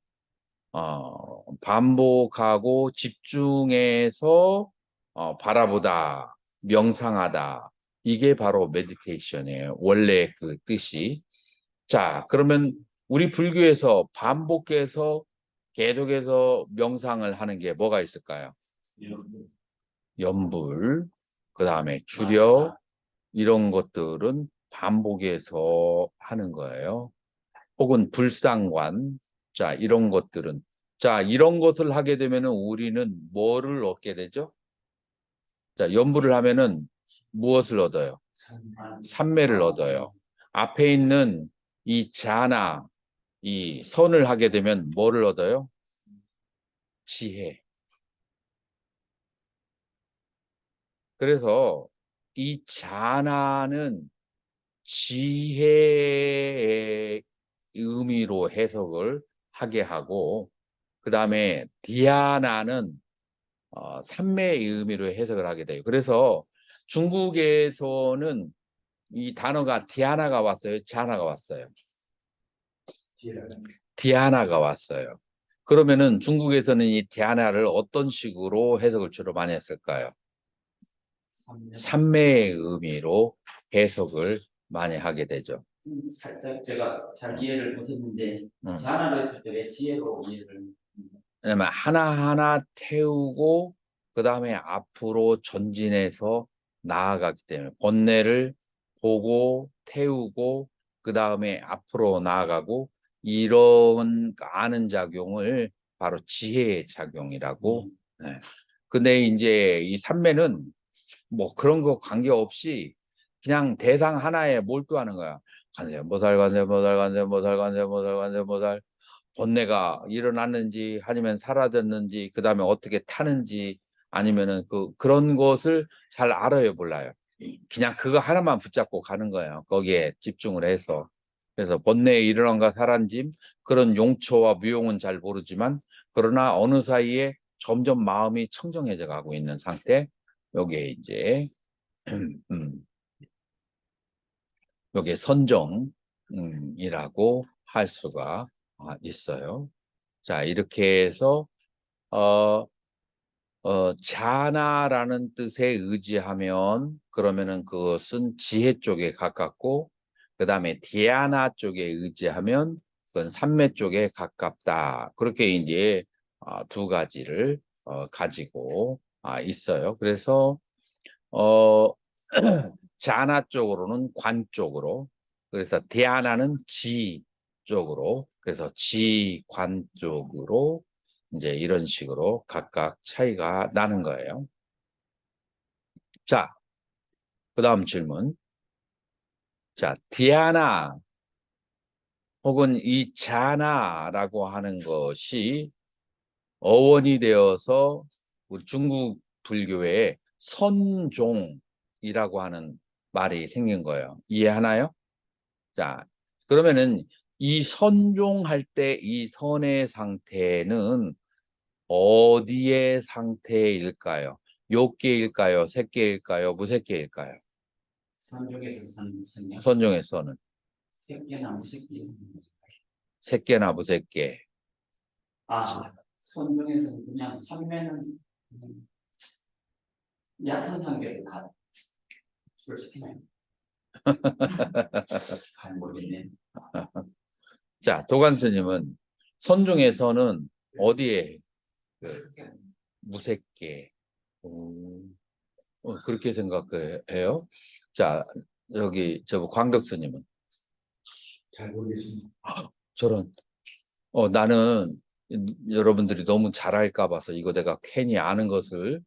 반복하고 집중해서 바라보다, 명상하다, 이게 바로 메디테이션이에요. 원래 그 뜻이. 자, 그러면 우리 불교에서 반복해서 계속해서 명상을 하는 게 뭐가 있을까요? 연불, 그 다음에 주력, 이런 것들은 반복해서 하는 거예요. 혹은 불상관, 자, 이런 것들은. 자, 이런 것을 하게 되면은 우리는 뭐를 얻게 되죠? 자, 연불을 하면은 무엇을 얻어요? 삼매를 얻어요. 앞에 있는 이 자나, 이 선을 하게 되면 뭐를 얻어요? 지혜. 그래서 이 자나는 지혜의 의미로 해석을 하게 하고, 그 다음에 디아나는 삼매의 의미로 해석을 하게 돼요. 그래서 중국에서는 이 단어가 디아나가 왔어요? 자나가 왔어요? 디아나가 왔어요. 그러면은 중국에서는 이 디아나를 어떤 식으로 해석을 주로 많이 했을까요? 삼매의 의미로 해석을 많이 하게 되죠. 살짝 제가 잘 이해를 못했는데 음. 자나로 했을 때 왜 지혜로 이해를? 왜냐면 하나하나 태우고 그 다음에 앞으로 전진해서 나아가기 때문에 번뇌를 보고 태우고 그 다음에 앞으로 나아가고 이런 아는 작용을 바로 지혜의 작용이라고. 네. 근데 이제 이 삼매는 뭐 그런 거 관계없이 그냥 대상 하나에 몰두하는 거야. 간세 모살 간세 모살 간세 모살 간세 모살 간세 모살 번뇌가 일어났는지 아니면 사라졌는지 그 다음에 어떻게 타는지 아니면은 그런 것을 잘 알아요 몰라요. 그냥 그거 하나만 붙잡고 가는 거예요. 거기에 집중을 해서. 그래서 번뇌에 일어난가 사라짐 그런 용처와 무용은 잘 모르지만 그러나 어느 사이에 점점 마음이 청정해져 가고 있는 상태. 여기에 이제 여기에 선정이라고 할 수가 있어요. 자, 이렇게 해서 자나라는 뜻에 의지하면 그러면은 그것은 지혜 쪽에 가깝고 그 다음에 디아나 쪽에 의지하면 그건 삼매 쪽에 가깝다. 그렇게 이제 두 가지를 가지고 있어요. 그래서 자나 쪽으로는 관 쪽으로, 그래서 디아나는 지 쪽으로, 그래서 지, 관 쪽으로 이제 이런 식으로 각각 차이가 나는 거예요. 자, 그 다음 질문. 자, 디아나 혹은 이 자나라고 하는 것이 어원이 되어서 우리 중국 불교에 선종이라고 하는 말이 생긴 거예요. 이해하나요? 자, 그러면은 이 선종할 때 이 선의 상태는 어디의 상태일까요? 욕계일까요? 색계일까요? 무색계일까요? 선종에서 선요? 선종의 선은 색계나 무색계. 색계나 무색계. 선종에서는 그냥 삼매는 얕은 상계를 다 출시키나요? 잘 모르겠네. 자, 도관스님은 선종에서는 어디에 무색계 그렇게 생각해요? 자, 여기 저 광덕스님은 잘 모르겠습니다. 저런 나는 여러분들이 너무 잘할까 봐서 이거 내가 괜히 아는 것을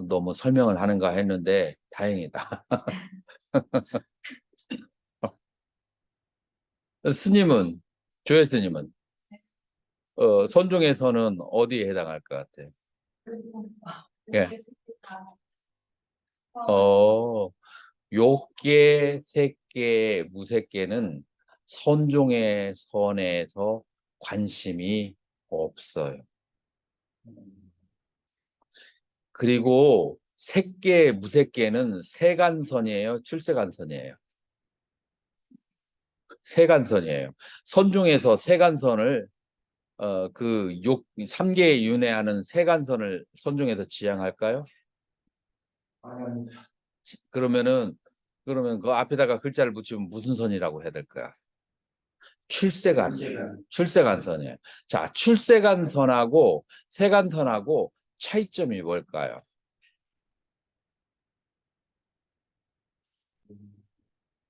너무 설명을 하는가 했는데 다행이다. 스님은 조회 스님은 선종에서는 어디에 해당할 것 같아요? 예. 욕계, 색계, 무색계는 선종의 선에서 관심이 없어요. 그리고 색계, 무색계는 세간선이에요, 출세간선이에요. 세간선이에요. 선종에서 세간선을 삼계에 윤회하는 세간선을 선종에서 지향할까요? 아닙니다. 그러면 그 앞에다가 글자를 붙이면 무슨 선이라고 해야 될까요? 출세간. 출세간선이에요. 자, 출세간선하고 세간선하고 차이점이 뭘까요?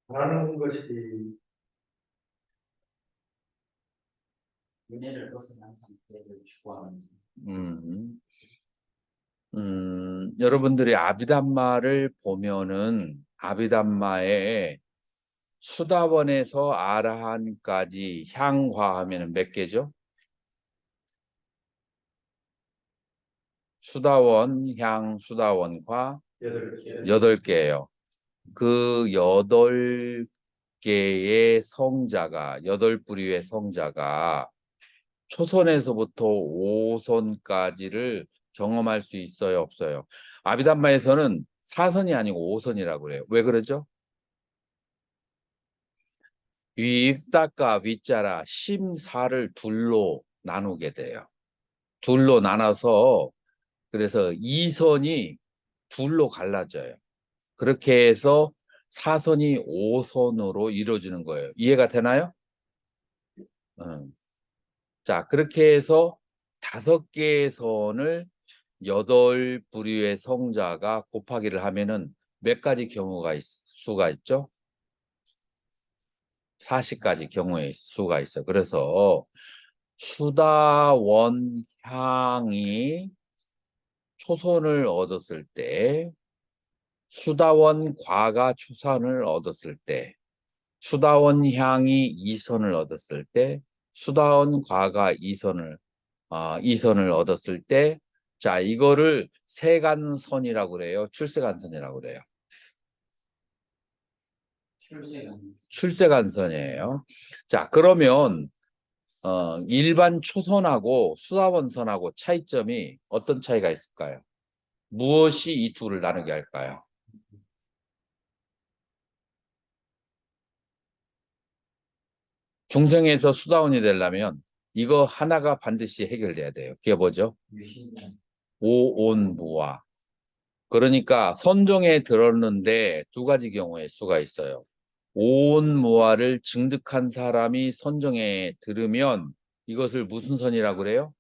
바라는 것이 은혜를 벗어난 상태를 추구하는. 여러분들이 아비담마를 보면은 아비담마에 수다원에서 아라한까지 향화하면 몇 개죠? 수다원, 향, 수다원과 8개예요. 그 8개의 성자가 8부류의 성자가 초선에서부터 5선까지를 경험할 수 있어요, 없어요? 아비담마에서는 4선이 아니고 5선이라고 그래요. 왜 그러죠? 윗사과 윗자라 심사를 둘로 나누게 돼요. 둘로 나눠서 그래서 2선이 둘로 갈라져요. 그렇게 해서 사선이 5선으로 이루어지는 거예요. 이해가 되나요? 자, 그렇게 해서 5개의 선을 8부류의 성자가 곱하기를 하면은 몇 가지 경우가 수가 있죠? 40가지 경우의 수가 있어. 그래서 수다원향이 초선을 얻었을 때, 수다원과가 초선을 얻었을 때, 수다원향이 2선을 얻었을 때, 수다원과가 2선을 얻었을 때, 자, 이거를 세간선이라고 그래요. 출세간선이라고 그래요. 출세가 출세간선이에요. 자, 그러면 일반 초선하고 수다원선하고 차이점이 어떤 차이가 있을까요? 무엇이 이 둘을 나누게 할까요? 중생에서 수다원이 되려면 이거 하나가 반드시 해결돼야 돼요. 그게 뭐죠? 유신년 오온무화. 그러니까 선종에 들었는데 2가지 경우의 수가 있어요. 오온무화를 증득한 사람이 선종에 들으면 이것을 무슨 선이라고 그래요?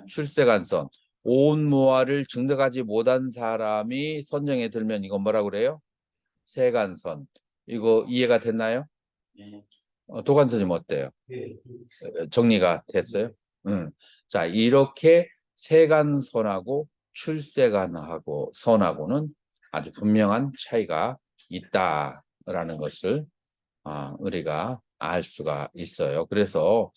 출세간선. 오온무화를 증득하지 못한 사람이 선종에 들면 이건 뭐라고 그래요? 세간선. 이거 이해가 됐나요? 네. 도관선님 어때요? 네. 정리가 됐어요? 응. 자, 이렇게 세간선하고 출세간하고 선하고는 아주 분명한 차이가 있다라는 것을 우리가 알 수가 있어요. 그래서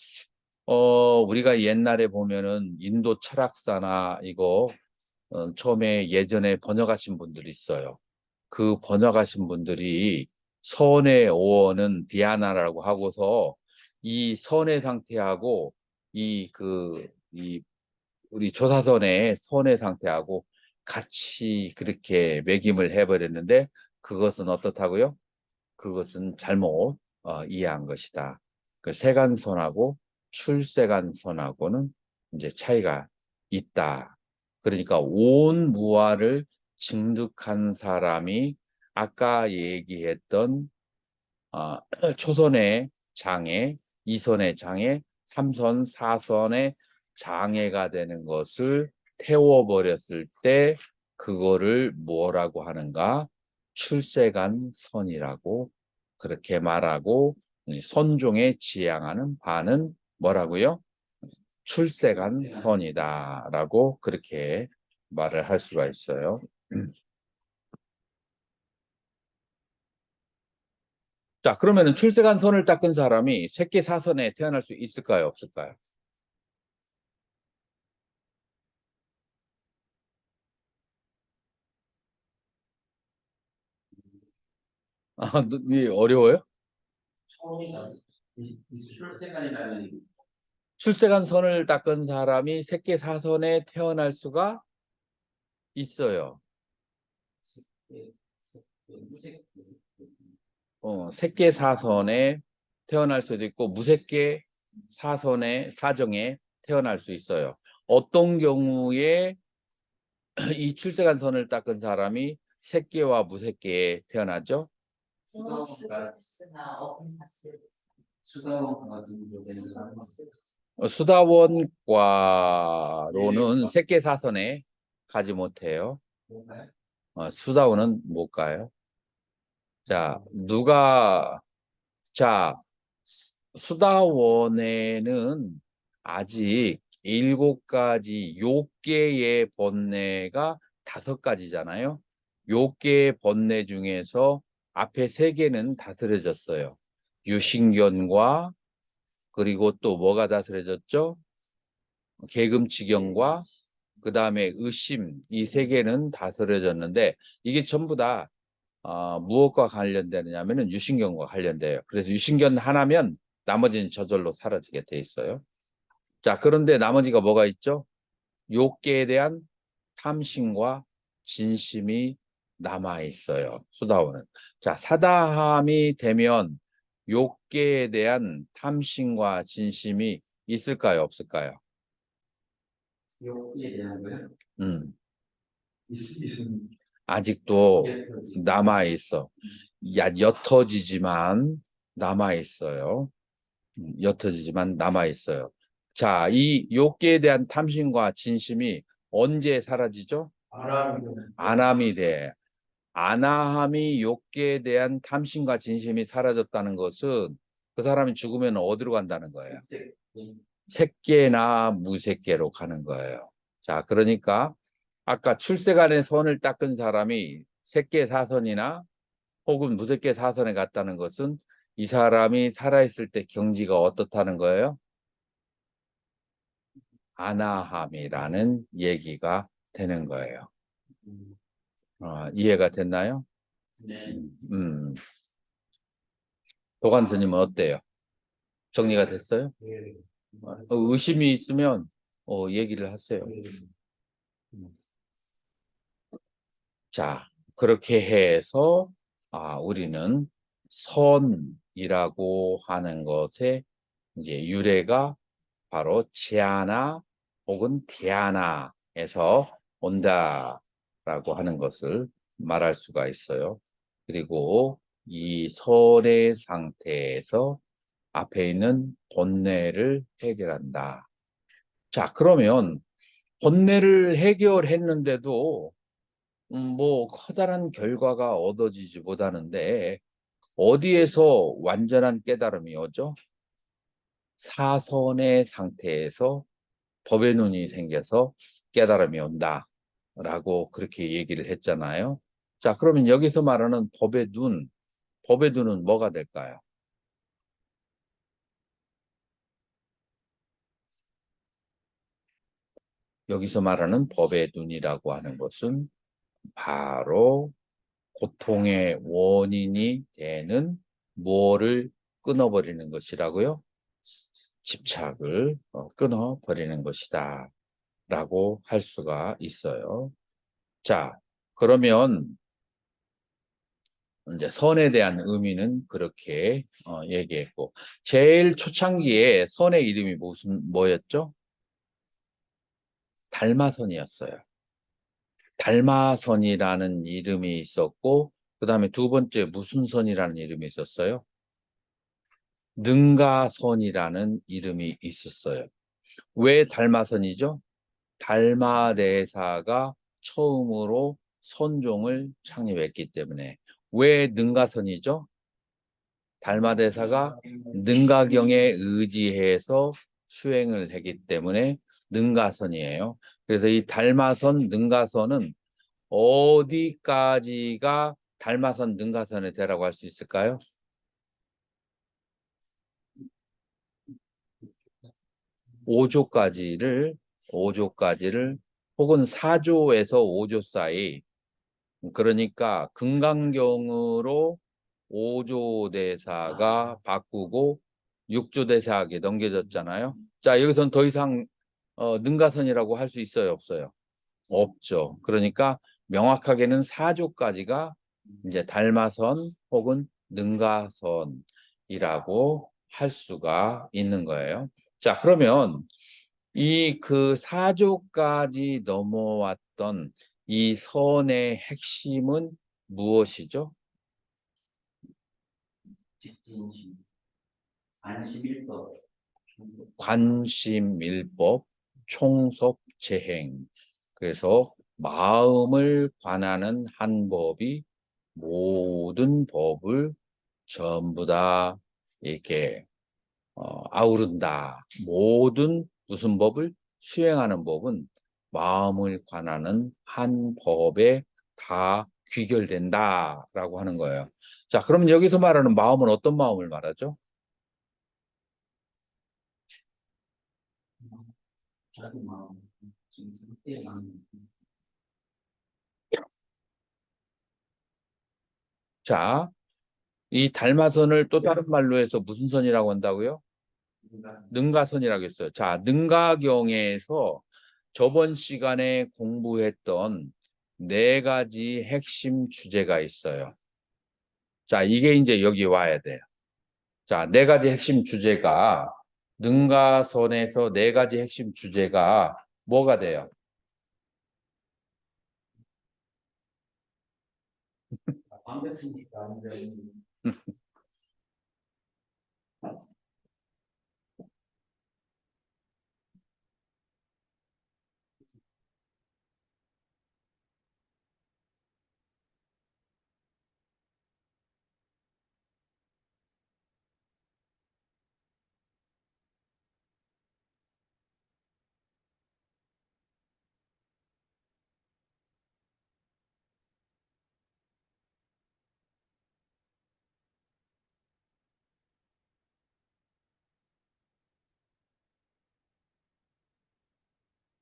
우리가 옛날에 보면은 인도 철학사나 이거 처음에 예전에 번역하신 분들이 있어요. 그 번역하신 분들이 선의 오어는 디아나라고 하고서 이 선의 상태하고 이 우리 조사선의 선의 상태하고 같이 그렇게 매김을 해버렸는데 그것은 어떻다고요? 그것은 잘못 이해한 것이다. 그 세간선하고 출세간선하고는 이제 차이가 있다. 그러니까 온 무아를 증득한 사람이 아까 얘기했던 초선의 장애, 2선의 장애, 3선, 4선의 장애가 되는 것을 태워버렸을 때 그거를 뭐라고 하는가? 출세간선이라고 그렇게 말하고 선종에 지향하는 바는 뭐라고요? 출세간선이다라고 그렇게 말을 할 수가 있어요. 자, 그러면은 출세간선을 닦은 사람이 새끼사선에 태어날 수 있을까요? 없을까요? 이 어려워요? 처음이다. 출세간이라는 출세간선을 닦은 사람이 새끼사선에 태어날 수가 있어요. 무색 새끼사선에 태어날 수도 있고 무새끼 사선에 사정에 태어날 수 있어요. 어떤 경우에 이 출세간선을 닦은 사람이 새끼와 무새끼에 태어나죠? 나 오픈 파스 수다원 같은 경우 되는 사람 수다원과로는 새끼사선에 가지 못해요. 뭔가요? 수다원은 못 가요. 자, 자, 수다원에는 아직 7가지 욕계의 번뇌가 5가지잖아요. 욕계의 번뇌 중에서 앞에 3개는 다스려졌어요. 유신견과 그리고 또 뭐가 다스려졌죠? 계금치경과 그 다음에 의심 이 3개는 다스려졌는데 이게 전부 다 무엇과 관련되느냐면은 유신견과 관련돼요. 그래서 유신견 하나면 나머지는 저절로 사라지게 돼 있어요. 자, 그런데 나머지가 뭐가 있죠? 욕계에 대한 탐심과 진심이 남아 있어요. 수다원은. 자, 사다함이 되면 욕계에 대한 탐심과 진심이 있을까요? 없을까요? 욕기에 대한 거요? 음. 있습니다. 아직도 옅어지고. 남아 있어. 옅어지지만 남아 있어요. 옅어지지만 남아 있어요. 자, 이 욕기에 대한 탐심과 진심이 언제 사라지죠? 안함이 돼. 안아함이 욕기에 대한 탐심과 진심이 사라졌다는 것은 그 사람이 죽으면 어디로 간다는 거예요? 색계나 무색계로 가는 거예요. 자, 그러니까 아까 출세간의 선을 닦은 사람이 색계 사선이나 혹은 무색계 사선에 갔다는 것은 이 사람이 살아있을 때 경지가 어떻다는 거예요? 안아함이라는 얘기가 되는 거예요. 이해가 됐나요? 네. 도관 스님은 어때요? 정리가 됐어요? 의심이 있으면 얘기를 하세요. 자, 그렇게 해서 우리는 선이라고 하는 것의 이제 유래가 바로 지아나 혹은 디아나에서 온다라고 하는 것을 말할 수가 있어요. 그리고 이 선의 상태에서 앞에 있는 본뇌를 해결한다. 자, 그러면 본뇌를 해결했는데도 뭐 커다란 결과가 얻어지지 못하는데 어디에서 완전한 깨달음이 오죠? 사선의 상태에서 법의 눈이 생겨서 깨달음이 온다라고 그렇게 얘기를 했잖아요. 자, 그러면 여기서 말하는 법의 눈은 뭐가 될까요? 여기서 말하는 법의 눈이라고 하는 것은 바로 고통의 원인이 되는 뭐를 끊어버리는 것이라고요? 집착을 끊어버리는 것이다 라고 할 수가 있어요. 자, 그러면 이제 선에 대한 의미는 그렇게 얘기했고, 제일 초창기에 선의 이름이 뭐였죠? 달마선이었어요. 달마선이라는 이름이 있었고, 그 다음에 두 번째 무슨 선이라는 이름이 있었어요? 능가선이라는 이름이 있었어요. 왜 달마선이죠? 달마대사가 처음으로 선종을 창립했기 때문에. 왜 능가선이죠? 달마대사가 능가경에 의지해서 수행을 했기 때문에 능가선이에요. 그래서 이 달마선, 능가선은 어디까지가 달마선, 능가선의 대라고 할 수 있을까요? 5조까지를 혹은 4조에서 5조 사이, 그러니까 금강경으로 5조 대사가 바꾸고 6조 대사에게 넘겨졌잖아요. 자, 여기서는 더 이상 능가선이라고 할 수 있어요, 없어요? 없죠. 그러니까 명확하게는 4조까지가 이제 달마선 혹은 능가선이라고 할 수가 있는 거예요. 자, 그러면 이 그 4조까지 넘어왔던 이 선의 핵심은 무엇이죠? 직진심, 안심일법, 관심일법, 총섭재행. 그래서 마음을 관하는 한 법이 모든 법을 전부 다 이렇게 아우른다. 모든 무슨 법을 수행하는 법은 마음을 관하는 한 법에 다 귀결된다라고 하는 거예요. 자, 그러면 여기서 말하는 마음은 어떤 마음을 말하죠? 자기 마음, 지금 상태의 마음. 자, 이 달마선을 또 다른 말로 해서 무슨 선이라고 한다고요? 능가선이라고 했어요. 자, 능가경에서 저번 시간에 공부했던 4가지 핵심 주제가 있어요. 자, 이게 이제 여기 와야 돼요. 자, 4가지 핵심 주제가 능가선에서 4가지 핵심 주제가 뭐가 돼요? 반갑습니다.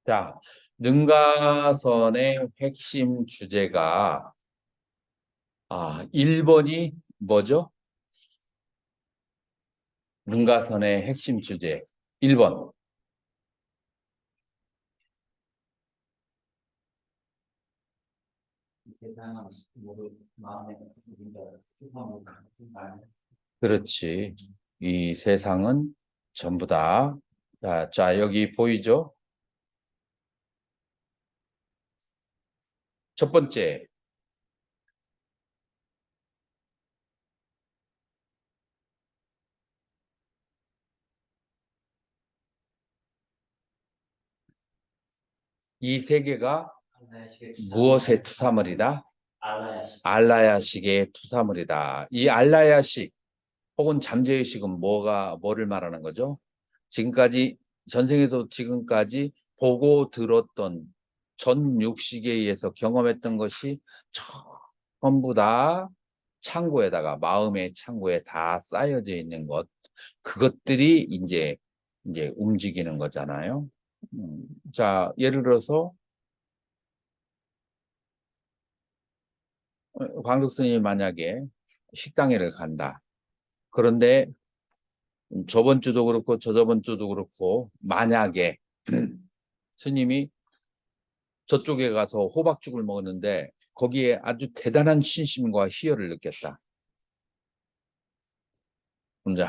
자, 능가선의 핵심 주제가 1번이 뭐죠? 능가선의 핵심 주제 1번. 세상은 모두 마음에 드는다. 그렇지. 이 세상은 전부 다. 자, 여기 보이죠? 첫 번째. 이 세계가 무엇의 투사물이다? 알라야시. 알라야식의 투사물이다. 이 알라야식 혹은 잠재의식은 뭐를 말하는 거죠? 지금까지 전생에도 지금까지 보고 들었던 전 육식에 의해서 경험했던 것이 전부 다 창고에다가 마음의 창고에 다 쌓여져 있는 것, 그것들이 이제 움직이는 거잖아요. 자, 예를 들어서 광덕 스님이 만약에 식당에를 간다. 그런데 저번 주도 그렇고 저저번 주도 그렇고 만약에 스님이 저쪽에 가서 호박죽을 먹었는데 거기에 아주 대단한 신심과 희열을 느꼈다. 이제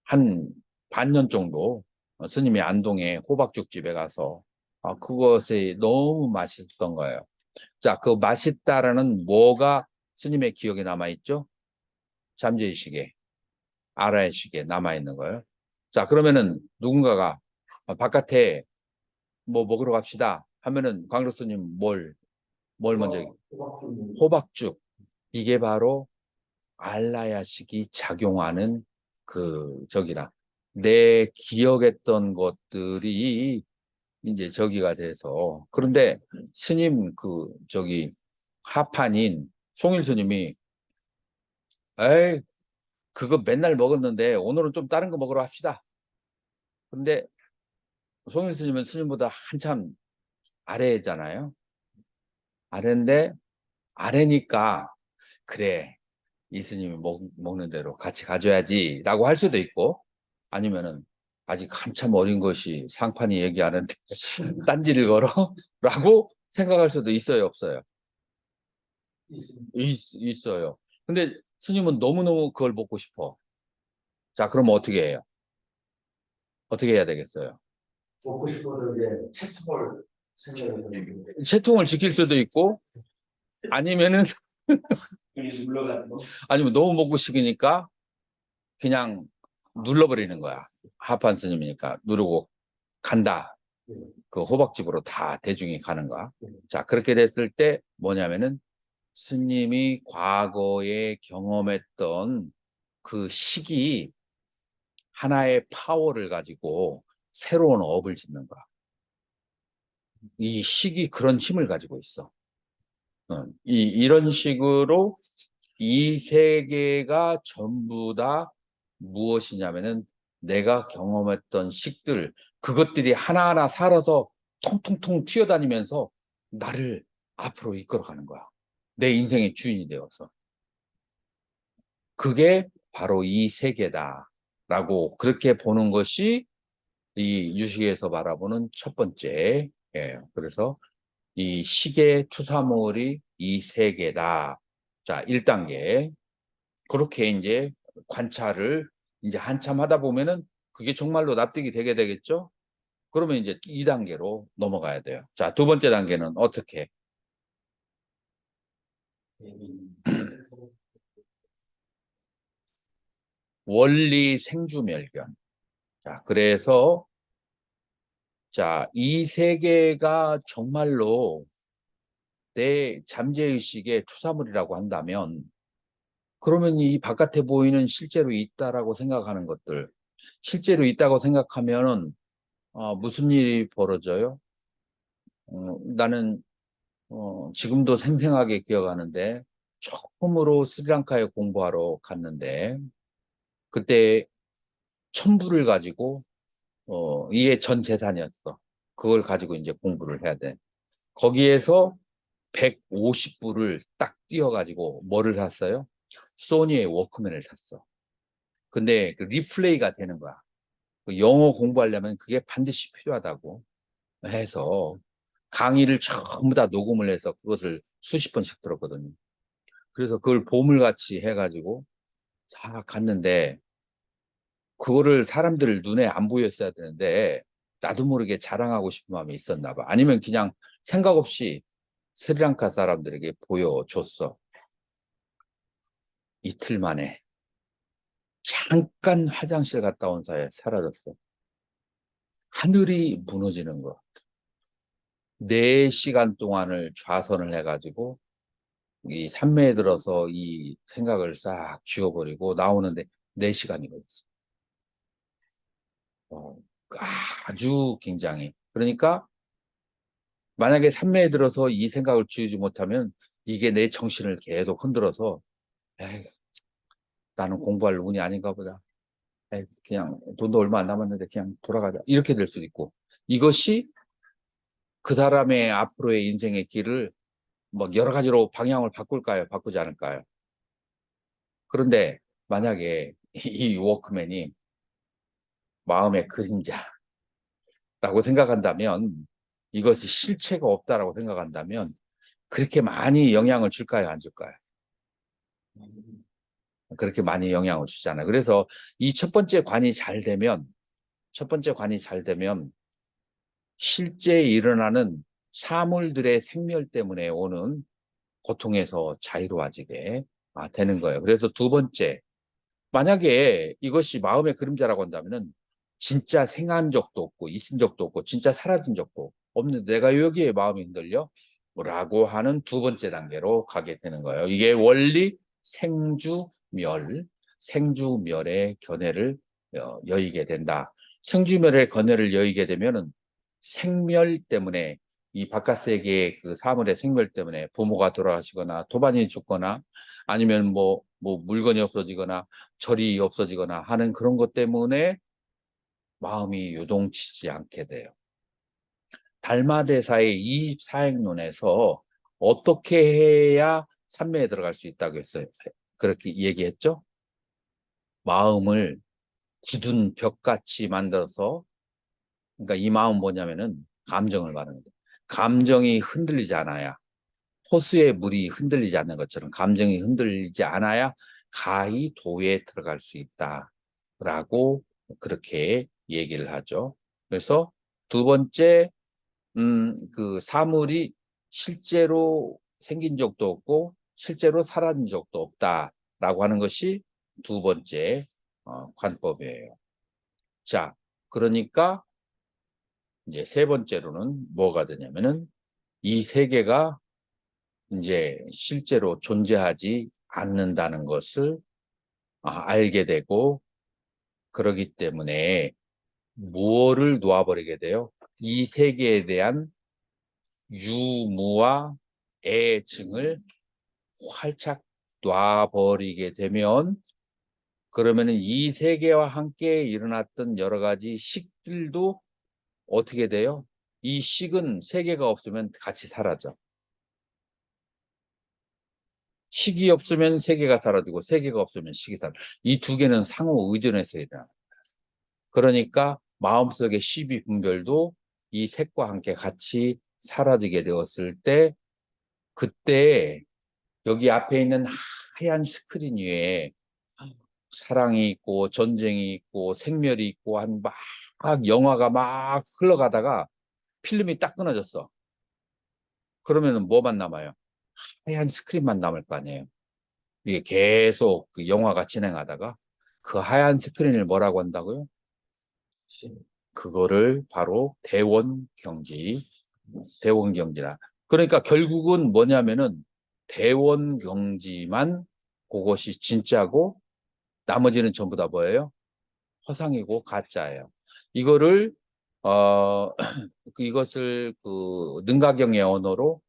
한 반년 정도 스님이 안동에 호박죽 집에 가서 그것이 너무 맛있었던 거예요. 자, 그 맛있다라는 뭐가 스님의 기억에 남아있죠? 잠재의식에, 알아의식에 남아있는 거예요. 자, 그러면은 누군가가 바깥에 뭐 먹으러 갑시다 하면은 광록 스님 뭘 먼저 호박죽. 이게 바로 알라야식이 작용하는 내 기억했던 것들이 이제 저기가 돼서. 그런데 스님 하판인 송일 스님이 에이 그거 맨날 먹었는데 오늘은 좀 다른 거 먹으러 합시다. 근데 송일 스님은 스님보다 한참 아래잖아요. 아래인데 아래니까 그래 이 스님이 먹는 대로 같이 가져야지 라고 할 수도 있고, 아니면은 아직 한참 어린 것이 상판이 얘기하는데 딴지를 걸어? 라고 생각할 수도 있어요, 없어요? 있어요. 근데 스님은 너무너무 그걸 먹고 싶어. 자, 그럼 어떻게 해요? 어떻게 해야 되겠어요? 먹고 싶어도 이제 채통을 생각했는데 채통을 지킬 수도 있고, 아니면은 눌러가지고. 아니면 너무 먹고 싶으니까 그냥 눌러버리는 거야. 하판 스님이니까 누르고 간다. 그 호박집으로 다 대중이 가는 거야. 자, 그렇게 됐을 때 뭐냐면은 스님이 과거에 경험했던 그 식이 하나의 파워를 가지고 새로운 업을 짓는 거야. 이 식이 그런 힘을 가지고 있어. 이런 식으로 이 세계가 전부 다 무엇이냐면은 내가 경험했던 식들, 그것들이 하나하나 살아서 통통통 튀어다니면서 나를 앞으로 이끌어가는 거야. 내 인생의 주인이 되어서. 그게 바로 이 세계다라고 그렇게 보는 것이 이 유식에서 바라보는 첫 번째. 그래서 이 식의 투사물이 이 세계다. 자, 1단계. 그렇게 이제 관찰을 이제 한참 하다 보면은 그게 정말로 납득이 되게 되겠죠? 그러면 이제 2단계로 넘어가야 돼요. 자, 두 번째 단계는 어떻게? 원리 생주멸견. 자, 그래서 자, 이 세계가 정말로 내 잠재의식의 투사물이라고 한다면 그러면 이 바깥에 보이는 실제로 있다라고 생각하는 것들, 실제로 있다고 생각하면은 무슨 일이 벌어져요? 나는 지금도 생생하게 기억하는데 처음으로 스리랑카에 공부하러 갔는데 그때 천불을 가지고 이게 전 재산이었어. 그걸 가지고 이제 공부를 해야 돼. 거기에서 150불을 딱 띄어가지고 뭐를 샀어요? 소니의 워크맨을 샀어. 근데 그 리플레이가 되는 거야. 그 영어 공부하려면 그게 반드시 필요하다고 해서 강의를 전부 다 녹음을 해서 그것을 수십 번씩 들었거든요. 그래서 그걸 보물같이 해가지고 다 갔는데 그거를 사람들 눈에 안 보였어야 되는데 나도 모르게 자랑하고 싶은 마음이 있었나 봐. 아니면 그냥 생각 없이 스리랑카 사람들에게 보여줬어. 이틀 만에 잠깐 화장실 갔다 온 사이에 사라졌어. 하늘이 무너지는 거. 4시간 동안을 좌선을 해가지고 이 산매에 들어서 이 생각을 싹 지워버리고 나오는데 4시간이 걸렸어. 아주 굉장히. 그러니까 만약에 산매에 들어서 이 생각을 지우지 못하면 이게 내 정신을 계속 흔들어서 에이, 나는 공부할 운이 아닌가 보다. 에이, 그냥 돈도 얼마 안 남았는데 그냥 돌아가자. 이렇게 될 수도 있고 이것이 그 사람의 앞으로의 인생의 길을 뭐 여러 가지로 방향을 바꿀까요? 바꾸지 않을까요? 그런데 만약에 이 워크맨이 마음의 그림자라고 생각한다면 이것이 실체가 없다라고 생각한다면 그렇게 많이 영향을 줄까요? 안 줄까요? 그렇게 많이 영향을 주잖아요. 그래서 이 첫 번째 관이 잘 되면 실제 일어나는 사물들의 생멸 때문에 오는 고통에서 자유로워지게 되는 거예요. 그래서 두 번째, 만약에 이것이 마음의 그림자라고 한다면은 진짜 생한 적도 없고 있은 적도 없고 진짜 사라진 적도 없는 내가 여기에 마음이 흔들려? 라고 하는 두 번째 단계로 가게 되는 거예요. 이게 원리 생주멸의 견해를 여의게 된다. 생주멸의 견해를 여의게 되면은 생멸 때문에 이 바깥 세계의 그 사물의 생멸 때문에 부모가 돌아가시거나 도반이 죽거나 아니면 뭐 물건이 없어지거나 절이 없어지거나 하는 그런 것 때문에 마음이 요동치지 않게 돼요. 달마대사의 24행론에서 어떻게 해야 삼매에 들어갈 수 있다고 했어요. 그렇게 얘기했죠. 마음을 굳은 벽같이 만들어서 그러니까 이 마음은 뭐냐면은 감정을 말하는 거예요. 감정이 흔들리지 않아야 호수의 물이 흔들리지 않는 것처럼 감정이 흔들리지 않아야 가히 도에 들어갈 수 있다라고 그렇게 얘기를 하죠. 그래서 두 번째 그 사물이 실제로 생긴 적도 없고 실제로 사라진 적도 없다라고 하는 것이 두 번째 관법이에요. 자, 그러니까 이제 세 번째로는 뭐가 되냐면은 이 세계가 이제 실제로 존재하지 않는다는 것을 알게 되고 그러기 때문에 무엇을 놓아버리게 돼요? 이 세계에 대한 유무와 애증을 활짝 놔버리게 되면 그러면은 이 세계와 함께 일어났던 여러 가지 식들도 어떻게 돼요? 이 식은 세계가 없으면 같이 사라져. 식이 없으면 세계가 사라지고 세계가 없으면 식이 사라져. 이 두 개는 상호 의존해서 일어나. 그러니까 마음속의 시비 분별도 이 색과 함께 같이 사라지게 되었을 때 그때 여기 앞에 있는 하얀 스크린 위에 사랑이 있고 전쟁이 있고 생멸이 있고 한 막 영화가 막 흘러가다가 필름이 딱 끊어졌어. 그러면은 뭐만 남아요? 하얀 스크린만 남을 거 아니에요. 이게 계속 그 영화가 진행하다가 그 하얀 스크린을 뭐라고 한다고요? 그거를 바로 대원경지라. 그러니까 결국은 뭐냐면은 대원경지만 그것이 진짜고 나머지는 전부 다 뭐예요? 허상이고 가짜예요. 이거를 이것을 그 능가경의 언어로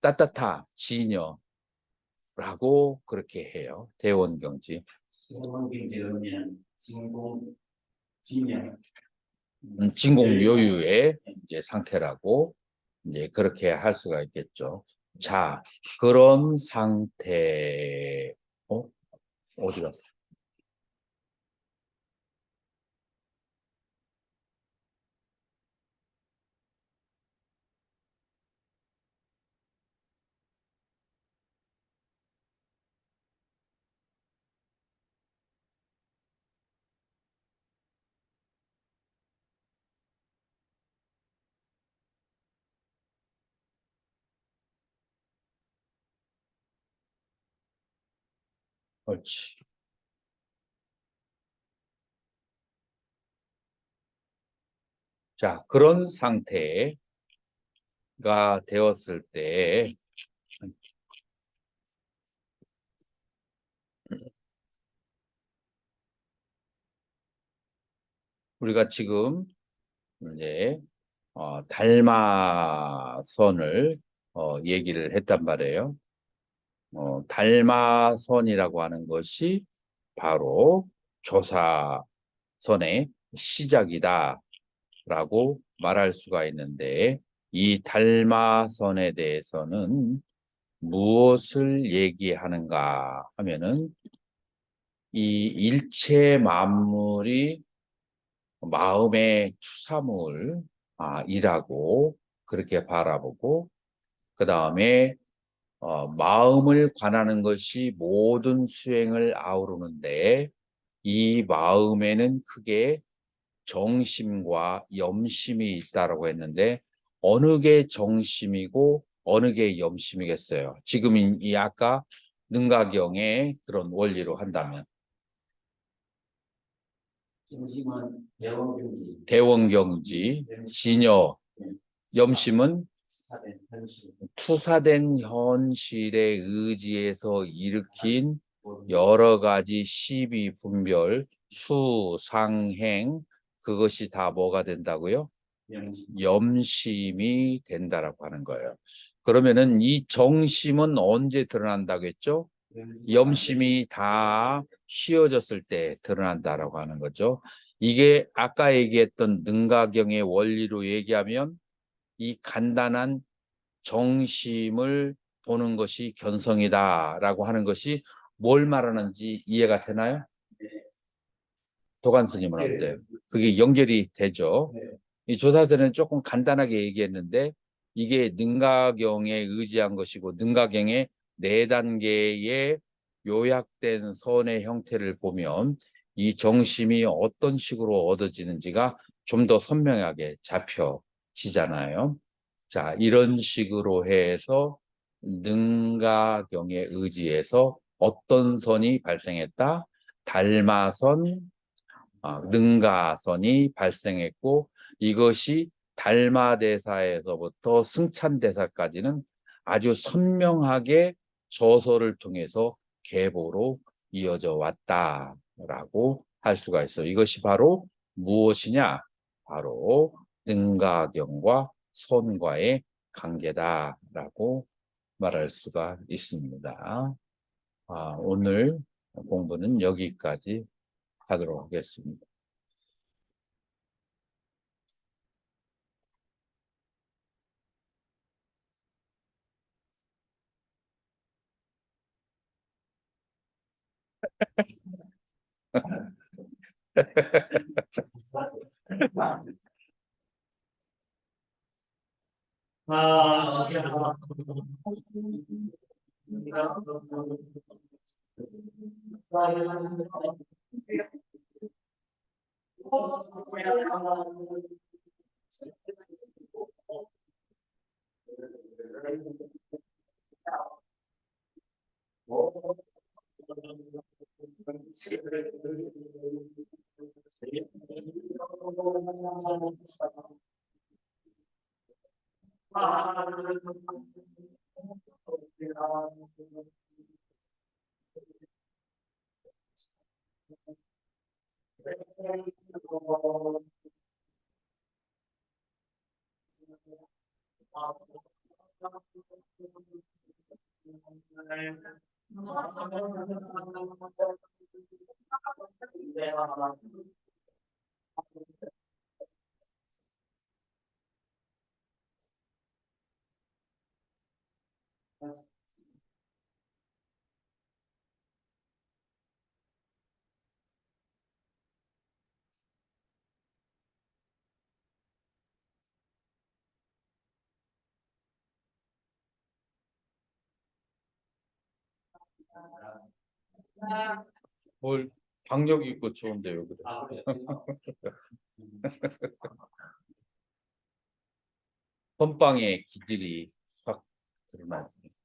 따따타 진여라고 그렇게 해요. 대원경지. 대원경제 그러면 진공 진영 진공요유의 이제 상태라고 이제 그렇게 할 수가 있겠죠. 자, 그런 상태, 어디 갔어? 옳지. 자, 그런 상태가 되었을 때, 우리가 지금 이제 달마선을 얘기를 했단 말이에요. 달마선이라고 하는 것이 바로 조사선의 시작이다라고 말할 수가 있는데 이 달마선에 대해서는 무엇을 얘기하는가 하면은 이 일체 만물이 마음의 투사물이라고 그렇게 바라보고 그 다음에 마음을 관하는 것이 모든 수행을 아우르는데 이 마음에는 크게 정심과 염심이 있다라고 했는데 어느 게 정심이고 어느 게 염심이겠어요? 지금 이 아까 능가경의 그런 원리로 한다면 중심은 대원경지 대원경지, 진여, 염심은 사된 현실 투사된 현실에 의지해서 일으킨 여러 가지 시비 분별, 수상행 그것이 다 뭐가 된다고요? 명심 염심이 된다라고 하는 거예요. 그러면은 이 정심은 언제 드러난다고 했죠? 염심이 다 쉬어졌을 때 드러난다라고 하는 거죠. 이게 아까 얘기했던 능가경의 원리로 얘기하면 이 간단한 정심을 보는 것이 견성이다라고 하는 것이 뭘 말하는지 이해가 되나요? 도관 스님은 예. 어때요? 그게 연결이 되죠. 네. 이 조사전에는 조금 간단하게 얘기했는데 이게 능가경에 의지한 것이고 능가경의 네 단계의 요약된 선의 형태를 보면 이 정심이 어떤 식으로 얻어지는지가 좀 더 선명하게 잡혀지잖아요. 자, 이런 식으로 해서 능가경에 의지해서 어떤 선이 발생했다? 달마선, 능가선이 발생했고 이것이 달마대사에서부터 승찬대사까지는 아주 선명하게 저서를 통해서 계보로 이어져 왔다라고 할 수가 있어요. 이것이 바로 무엇이냐? 바로 능가경과 선과의 관계다라고 말할 수가 있습니다. 오늘 공부는 여기까지 하도록 하겠습니다. 아, 뭘 박력 있고 좋은데요, 그래. 아, 그래요? 선빵의 기질이 확 드러나죠.